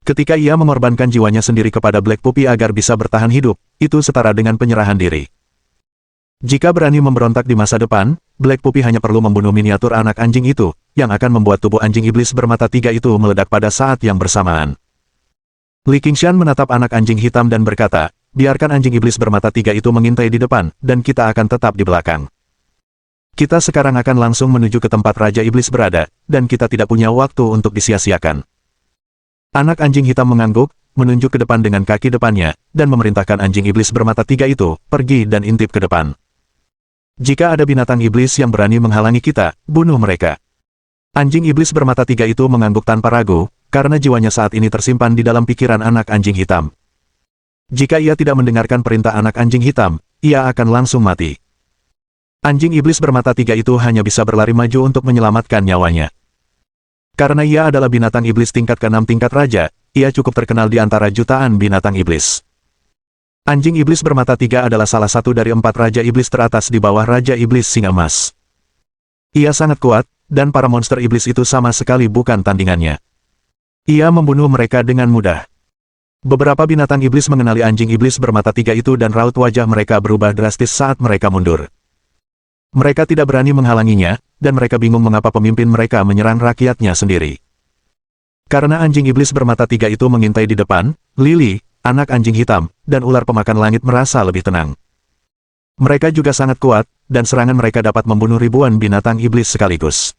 Ketika ia mengorbankan jiwanya sendiri kepada Black Puppy agar bisa bertahan hidup, itu setara dengan penyerahan diri. Jika berani memberontak di masa depan, Black Puppy hanya perlu membunuh miniatur anak anjing itu, yang akan membuat tubuh anjing iblis bermata tiga itu meledak pada saat yang bersamaan. Li Qingshan menatap anak anjing hitam dan berkata, biarkan anjing iblis bermata tiga itu mengintai di depan, dan kita akan tetap di belakang. Kita sekarang akan langsung menuju ke tempat Raja Iblis berada, dan kita tidak punya waktu untuk disia-siakan. Anak anjing hitam mengangguk, menunjuk ke depan dengan kaki depannya, dan memerintahkan anjing iblis bermata tiga itu, pergi dan intip ke depan. Jika ada binatang iblis yang berani menghalangi kita, bunuh mereka. Anjing iblis bermata tiga itu mengangguk tanpa ragu, karena jiwanya saat ini tersimpan di dalam pikiran anak anjing hitam. Jika ia tidak mendengarkan perintah anak anjing hitam, ia akan langsung mati. Anjing iblis bermata tiga itu hanya bisa berlari maju untuk menyelamatkan nyawanya. Karena ia adalah binatang iblis tingkat ke-6 tingkat raja, ia cukup terkenal di antara jutaan binatang iblis. Anjing iblis bermata tiga adalah salah satu dari 4 raja iblis teratas di bawah Raja Iblis Singa Emas. Ia sangat kuat, dan para monster iblis itu sama sekali bukan tandingannya. Ia membunuh mereka dengan mudah. Beberapa binatang iblis mengenali anjing iblis bermata tiga itu dan raut wajah mereka berubah drastis saat mereka mundur. Mereka tidak berani menghalanginya, dan mereka bingung mengapa pemimpin mereka menyerang rakyatnya sendiri. Karena anjing iblis bermata tiga itu mengintai di depan, Lily, anak anjing hitam, dan ular pemakan langit merasa lebih tenang. Mereka juga sangat kuat, dan serangan mereka dapat membunuh ribuan binatang iblis sekaligus.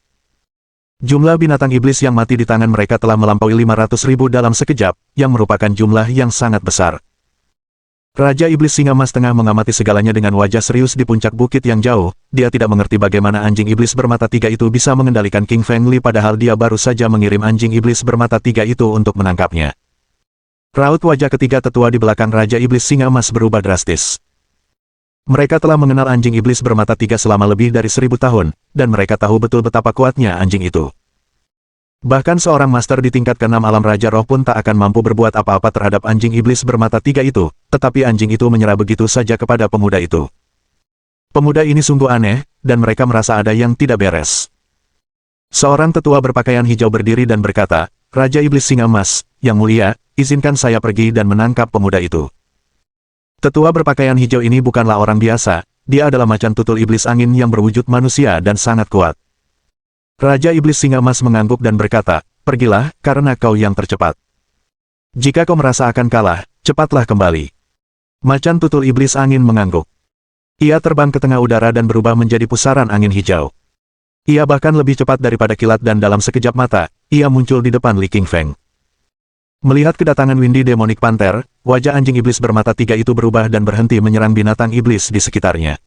Jumlah binatang iblis yang mati di tangan mereka telah melampaui 500.000 dalam sekejap, yang merupakan jumlah yang sangat besar. Raja Iblis Singa Emas tengah mengamati segalanya dengan wajah serius di puncak bukit yang jauh. Dia tidak mengerti bagaimana anjing iblis bermata tiga itu bisa mengendalikan King Feng Li padahal dia baru saja mengirim anjing iblis bermata tiga itu untuk menangkapnya. Raut wajah ketiga tetua di belakang Raja Iblis Singa Emas berubah drastis. Mereka telah mengenal anjing iblis bermata tiga selama lebih dari 1000 tahun, dan mereka tahu betul betapa kuatnya anjing itu. Bahkan seorang master di tingkat ke-6 alam Raja Roh pun tak akan mampu berbuat apa-apa terhadap anjing iblis bermata tiga itu, tetapi anjing itu menyerah begitu saja kepada pemuda itu. Pemuda ini sungguh aneh, dan mereka merasa ada yang tidak beres. Seorang tetua berpakaian hijau berdiri dan berkata, Raja Iblis Singa Emas, Yang Mulia, izinkan saya pergi dan menangkap pemuda itu. Tetua berpakaian hijau ini bukanlah orang biasa, dia adalah macan tutul iblis angin yang berwujud manusia dan sangat kuat. Raja Iblis Singa Emas mengangguk dan berkata, pergilah, karena kau yang tercepat. Jika kau merasa akan kalah, cepatlah kembali. Macan tutul iblis angin mengangguk. Ia terbang ke tengah udara dan berubah menjadi pusaran angin hijau. Ia bahkan lebih cepat daripada kilat dan dalam sekejap mata, ia muncul di depan Li Qingfeng. Melihat kedatangan Windy Demonic Panther, wajah anjing iblis bermata tiga itu berubah dan berhenti menyerang binatang iblis di sekitarnya.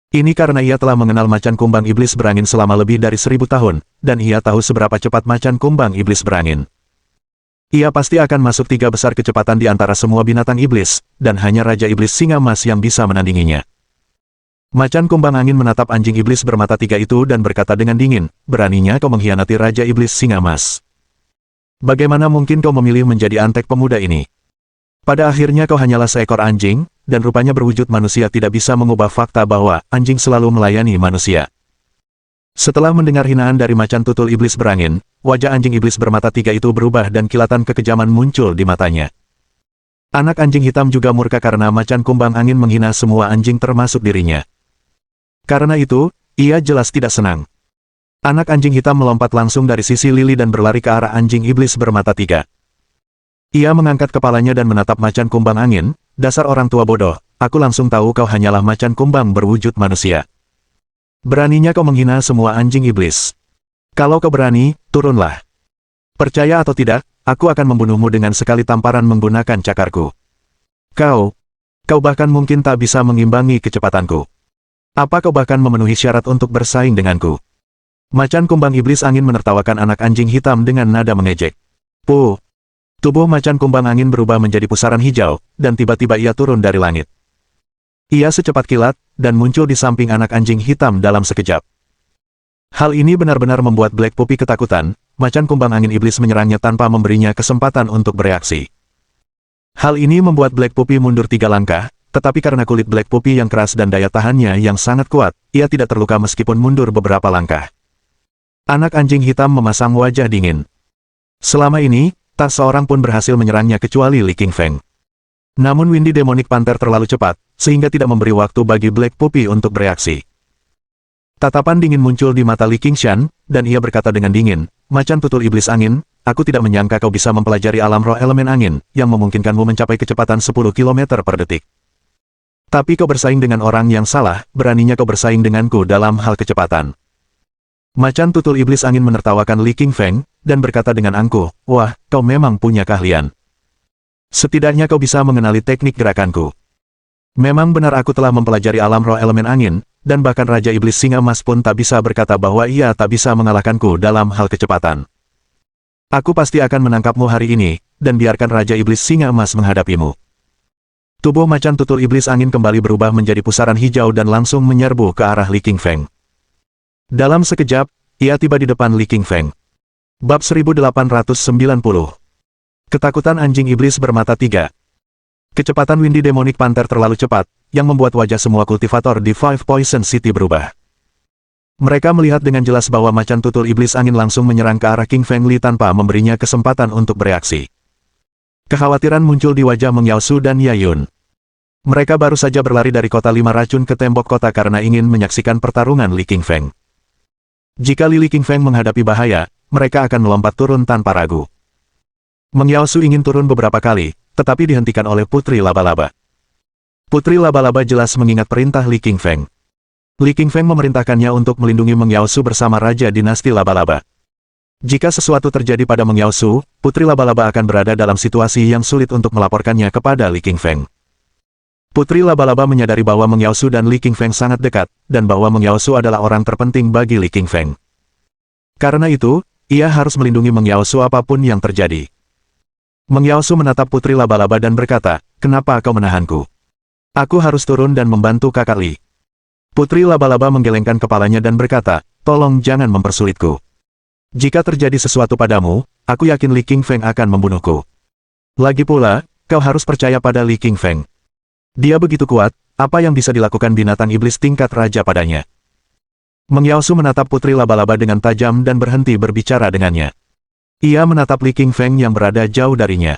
Ini karena ia telah mengenal macan kumbang iblis berangin selama lebih dari 1000 tahun, dan ia tahu seberapa cepat macan kumbang iblis berangin. Ia pasti akan masuk 3 besar kecepatan di antara semua binatang iblis, dan hanya Raja Iblis Singa Emas yang bisa menandinginya. Macan kumbang angin menatap anjing iblis bermata tiga itu dan berkata dengan dingin, beraninya kau mengkhianati Raja Iblis Singa Emas. Bagaimana mungkin kau memilih menjadi antek pemuda ini? Pada akhirnya kau hanyalah seekor anjing, dan rupanya berwujud manusia tidak bisa mengubah fakta bahwa anjing selalu melayani manusia. Setelah mendengar hinaan dari macan tutul iblis berangin, wajah anjing iblis bermata tiga itu berubah dan kilatan kekejaman muncul di matanya. Anak anjing hitam juga murka karena macan kumbang angin menghina semua anjing termasuk dirinya. Karena itu, ia jelas tidak senang. Anak anjing hitam melompat langsung dari sisi Lily dan berlari ke arah anjing iblis bermata tiga. Ia mengangkat kepalanya dan menatap macan kumbang angin, dasar orang tua bodoh, aku langsung tahu kau hanyalah macan kumbang berwujud manusia. Beraninya kau menghina semua anjing iblis. Kalau kau berani, turunlah. Percaya atau tidak, aku akan membunuhmu dengan sekali tamparan menggunakan cakarku. Kau bahkan mungkin tak bisa mengimbangi kecepatanku. Apa kau bahkan memenuhi syarat untuk bersaing denganku? Macan kumbang iblis angin menertawakan anak anjing hitam dengan nada mengejek. Puh! Tubuh macan kumbang angin berubah menjadi pusaran hijau, dan tiba-tiba ia turun dari langit. Ia secepat kilat, dan muncul di samping anak anjing hitam dalam sekejap. Hal ini benar-benar membuat Black Puppy ketakutan, macan kumbang angin iblis menyerangnya tanpa memberinya kesempatan untuk bereaksi. Hal ini membuat Black Puppy mundur 3 langkah, Tetapi karena kulit Black Puppy yang keras dan daya tahannya yang sangat kuat, ia tidak terluka meskipun mundur beberapa langkah. Anak anjing hitam memasang wajah dingin. Selama ini, tak seorang pun berhasil menyerangnya kecuali Li Qingfeng. Namun Windy Demonic Panther terlalu cepat, sehingga tidak memberi waktu bagi Black Puppy untuk bereaksi. Tatapan dingin muncul di mata Li Qingshan, dan ia berkata dengan dingin, "Macan tutul iblis angin, aku tidak menyangka kau bisa mempelajari alam roh elemen angin, yang memungkinkanmu mencapai kecepatan 10 km per detik. Tapi kau bersaing dengan orang yang salah, beraninya kau bersaing denganku dalam hal kecepatan." Macan tutul iblis angin menertawakan Li Qingfeng, dan berkata dengan angkuh, "Wah, kau memang punya keahlian. Setidaknya kau bisa mengenali teknik gerakanku. Memang benar aku telah mempelajari alam roh elemen angin, dan bahkan Raja Iblis Singa Emas pun tak bisa berkata bahwa ia tak bisa mengalahkanku dalam hal kecepatan. Aku pasti akan menangkapmu hari ini, dan biarkan Raja Iblis Singa Emas menghadapimu." Tubuh macan tutul iblis angin kembali berubah menjadi pusaran hijau dan langsung menyerbu ke arah Li Qingfeng. Dalam sekejap, ia tiba di depan Li Qingfeng. Bab 1890. Ketakutan anjing iblis bermata tiga. Kecepatan Windy Demonic Panther terlalu cepat, yang membuat wajah semua kultivator di Five Poison City berubah. Mereka melihat dengan jelas bahwa macan tutul iblis angin langsung menyerang ke arah Qingfeng Li tanpa memberinya kesempatan untuk bereaksi. Kekhawatiran muncul di wajah Meng Yaosu dan Yayun. Mereka baru saja berlari dari kota lima racun ke tembok kota karena ingin menyaksikan pertarungan Li Qingfeng. Jika Li Qingfeng menghadapi bahaya, mereka akan melompat turun tanpa ragu. Meng Yaosu ingin turun beberapa kali, tetapi dihentikan oleh Putri Laba-Laba. Putri Laba-Laba jelas mengingat perintah Li Qingfeng. Li Qingfeng memerintahkannya untuk melindungi Meng Yaosu bersama Raja Dinasti Laba-Laba. Jika sesuatu terjadi pada Meng Yaosu, Putri Laba-Laba akan berada dalam situasi yang sulit untuk melaporkannya kepada Li Qingfeng. Putri Laba-Laba menyadari bahwa Meng Yaosu dan Li Qingfeng sangat dekat, dan bahwa Meng Yaosu adalah orang terpenting bagi Li Qingfeng. Karena itu, ia harus melindungi Meng Yaosu apapun yang terjadi. Meng Yaosu menatap Putri Laba-Laba dan berkata, "Kenapa kau menahanku? Aku harus turun dan membantu kakak Li." Putri Laba-Laba menggelengkan kepalanya dan berkata, "Tolong jangan mempersulitku. Jika terjadi sesuatu padamu, aku yakin Li Qingfeng akan membunuhku. Lagi pula, kau harus percaya pada Li Qingfeng. Dia begitu kuat, apa yang bisa dilakukan binatang iblis tingkat raja padanya?" Meng Yaosu menatap Putri Laba-Laba dengan tajam dan berhenti berbicara dengannya. Ia menatap Li Qingfeng yang berada jauh darinya.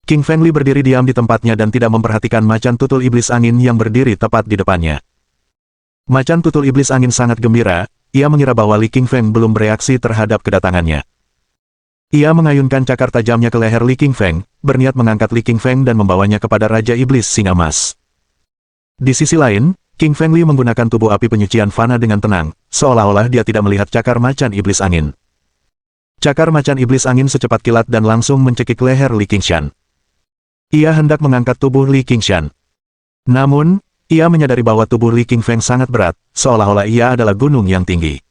Qingfeng Li berdiri diam di tempatnya dan tidak memperhatikan macan tutul iblis angin yang berdiri tepat di depannya. Macan tutul iblis angin sangat gembira, ia mengira bahwa Li Qingfeng belum bereaksi terhadap kedatangannya. Ia mengayunkan cakar tajamnya ke leher Li Qingfeng, berniat mengangkat Li Qingfeng dan membawanya kepada Raja Iblis Singa Emas. Di sisi lain, Qingfeng Li menggunakan tubuh api penyucian fana dengan tenang, seolah-olah dia tidak melihat cakar macan iblis angin. Cakar macan iblis angin secepat kilat dan langsung mencekik leher Li Qingshan. Ia hendak mengangkat tubuh Li Qingshan. Namun, ia menyadari bahwa tubuh Li Qingfeng sangat berat, seolah-olah ia adalah gunung yang tinggi.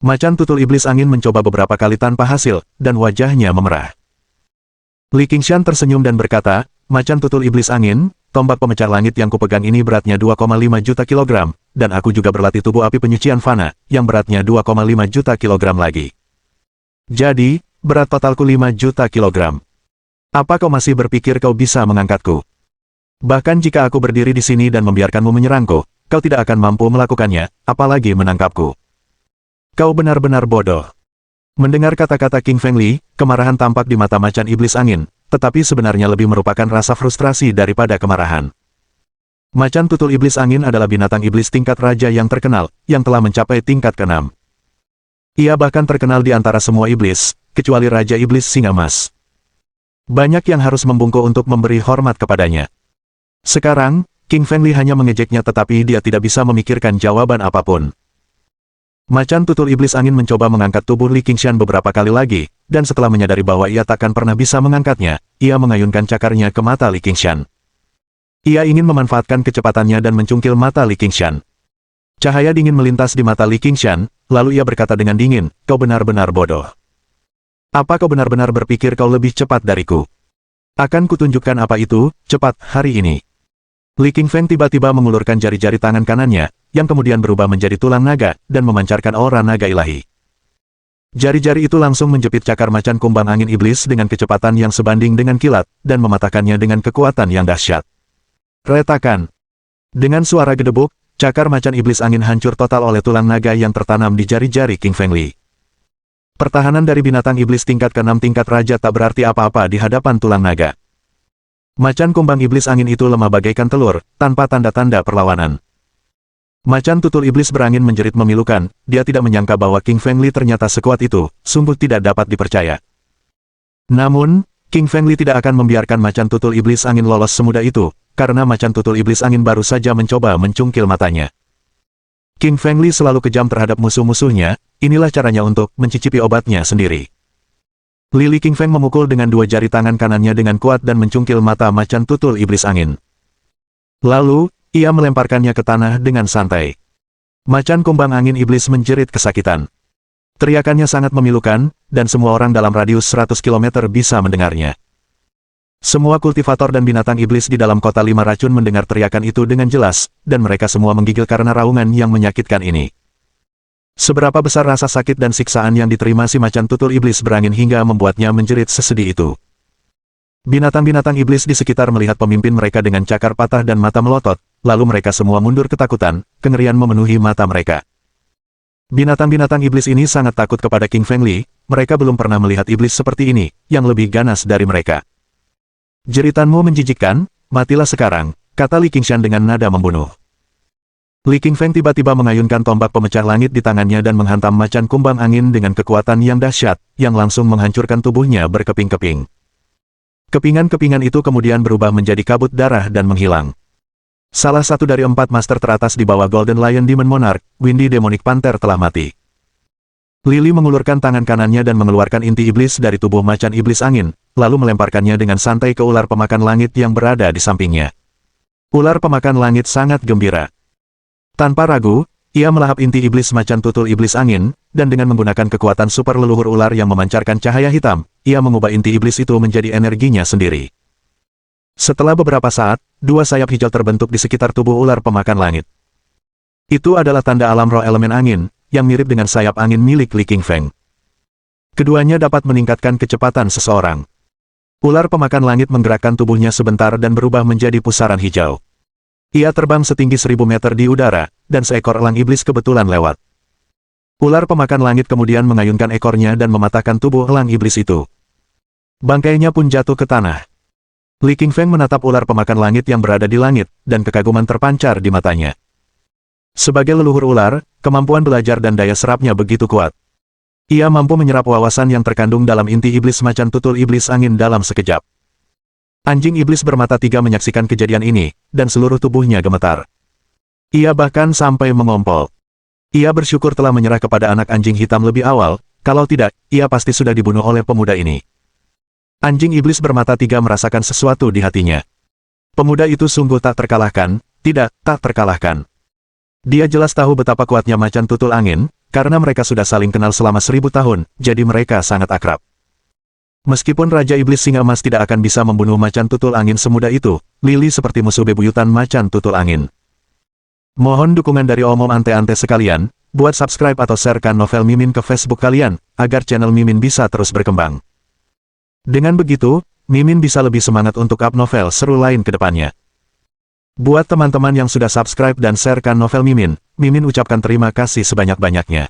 Macan tutul iblis angin mencoba beberapa kali tanpa hasil, dan wajahnya memerah. Li Qingshan tersenyum dan berkata, "Macan tutul iblis angin, tombak pemecah langit yang kupegang ini beratnya 2,5 juta kilogram, dan aku juga berlatih tubuh api penyucian fana, yang beratnya 2,5 juta kilogram lagi. Jadi, berat totalku 5 juta kilogram. Apa kau masih berpikir kau bisa mengangkatku? Bahkan jika aku berdiri di sini dan membiarkanmu menyerangku, kau tidak akan mampu melakukannya, apalagi menangkapku. Kau benar-benar bodoh." Mendengar kata-kata Qingfeng Li, kemarahan tampak di mata macan iblis angin, tetapi sebenarnya lebih merupakan rasa frustrasi daripada kemarahan. Macan tutul iblis angin adalah binatang iblis tingkat raja yang terkenal, yang telah mencapai tingkat ke-6. Ia bahkan terkenal di antara semua iblis, kecuali Raja Iblis Singa Emas. Banyak yang harus membungkuk untuk memberi hormat kepadanya. Sekarang, Qingfeng Li hanya mengejeknya tetapi dia tidak bisa memikirkan jawaban apapun. Macan tutul iblis angin mencoba mengangkat tubuh Li Qingshan beberapa kali lagi, dan setelah menyadari bahwa ia takkan pernah bisa mengangkatnya, ia mengayunkan cakarnya ke mata Li Qingshan. Ia ingin memanfaatkan kecepatannya dan mencungkil mata Li Qingshan. Cahaya dingin melintas di mata Li Qingshan, lalu ia berkata dengan dingin, "Kau benar-benar bodoh. Apa kau benar-benar berpikir kau lebih cepat dariku? Akan kutunjukkan apa itu, cepat, hari ini." Li Qingfeng tiba-tiba mengulurkan jari-jari tangan kanannya, yang kemudian berubah menjadi tulang naga, dan memancarkan aura naga ilahi. Jari-jari itu langsung menjepit cakar macan kumbang angin iblis dengan kecepatan yang sebanding dengan kilat, dan mematahkannya dengan kekuatan yang dahsyat. Retakan. Dengan suara gedebuk, cakar macan iblis angin hancur total oleh tulang naga yang tertanam di jari-jari King Feng Li. Pertahanan dari binatang iblis tingkat ke-6 tingkat raja tak berarti apa-apa di hadapan tulang naga. Macan kumbang iblis angin itu lemah bagaikan telur, tanpa tanda-tanda perlawanan. Macan tutul iblis berangin menjerit memilukan, dia tidak menyangka bahwa King Feng Li ternyata sekuat itu, sungguh tidak dapat dipercaya. Namun, King Feng Li tidak akan membiarkan macan tutul iblis angin lolos semudah itu, karena macan tutul iblis angin baru saja mencoba mencungkil matanya. King Feng Li selalu kejam terhadap musuh-musuhnya, inilah caranya untuk mencicipi obatnya sendiri. Lili King Feng memukul dengan dua jari tangan kanannya dengan kuat dan mencungkil mata macan tutul iblis angin. Lalu, ia melemparkannya ke tanah dengan santai. Macan kumbang angin iblis menjerit kesakitan. Teriakannya sangat memilukan, dan semua orang dalam radius 100 km bisa mendengarnya. Semua kultivator dan binatang iblis di dalam kota 5 racun mendengar teriakan itu dengan jelas, dan mereka semua menggigil karena raungan yang menyakitkan ini. Seberapa besar rasa sakit dan siksaan yang diterima si macan tutul iblis berangin hingga membuatnya menjerit sesedih itu. Binatang-binatang iblis di sekitar melihat pemimpin mereka dengan cakar patah dan mata melotot, lalu mereka semua mundur ketakutan, kengerian memenuhi mata mereka. Binatang-binatang iblis ini sangat takut kepada King Feng Li, mereka belum pernah melihat iblis seperti ini, yang lebih ganas dari mereka. Jeritanmu menjijikkan, matilah sekarang, kata Li Qingshan dengan nada membunuh. Li Qingfeng tiba-tiba mengayunkan tombak pemecah langit di tangannya dan menghantam macan kumbang angin dengan kekuatan yang dahsyat, yang langsung menghancurkan tubuhnya berkeping-keping. Kepingan-kepingan itu kemudian berubah menjadi kabut darah dan menghilang. Salah satu dari 4 master teratas di bawah Golden Lion Demon Monarch, Windy Demonic Panther telah mati. Lily mengulurkan tangan kanannya dan mengeluarkan inti iblis dari tubuh macan iblis angin, lalu melemparkannya dengan santai ke ular pemakan langit yang berada di sampingnya. Ular pemakan langit sangat gembira. Tanpa ragu, ia melahap inti iblis macan tutul iblis angin, dan dengan menggunakan kekuatan super leluhur ular yang memancarkan cahaya hitam, ia mengubah inti iblis itu menjadi energinya sendiri. Setelah beberapa saat, 2 sayap hijau terbentuk di sekitar tubuh ular pemakan langit. Itu adalah tanda alam roh elemen angin, yang mirip dengan sayap angin milik Li Qingfeng. Keduanya dapat meningkatkan kecepatan seseorang. Ular pemakan langit menggerakkan tubuhnya sebentar dan berubah menjadi pusaran hijau. Ia terbang setinggi 1000 meter di udara, dan seekor elang iblis kebetulan lewat. Ular pemakan langit kemudian mengayunkan ekornya dan mematahkan tubuh elang iblis itu. Bangkainya pun jatuh ke tanah. Li Qingfeng menatap ular pemakan langit yang berada di langit, dan kekaguman terpancar di matanya. Sebagai leluhur ular, kemampuan belajar dan daya serapnya begitu kuat. Ia mampu menyerap wawasan yang terkandung dalam inti iblis macan tutul iblis angin dalam sekejap. Anjing iblis bermata 3 menyaksikan kejadian ini, dan seluruh tubuhnya gemetar. Ia bahkan sampai mengompol. Ia bersyukur telah menyerah kepada anak anjing hitam lebih awal, kalau tidak, ia pasti sudah dibunuh oleh pemuda ini. Anjing iblis bermata 3 merasakan sesuatu di hatinya. Pemuda itu sungguh tak terkalahkan, tak terkalahkan. Dia jelas tahu betapa kuatnya macan tutul angin, karena mereka sudah saling kenal selama 1000 tahun, jadi mereka sangat akrab. Meskipun Raja Iblis Singa Emas tidak akan bisa membunuh macan tutul angin semudah itu, Lily seperti musuh bebuyutan macan tutul angin. Mohon dukungan dari omom ante-ante sekalian, buat subscribe atau sharekan novel Mimin ke Facebook kalian, agar channel Mimin bisa terus berkembang. Dengan begitu, Mimin bisa lebih semangat untuk up novel seru lain ke depannya. Buat teman-teman yang sudah subscribe dan sharekan novel Mimin, Mimin ucapkan terima kasih sebanyak-banyaknya.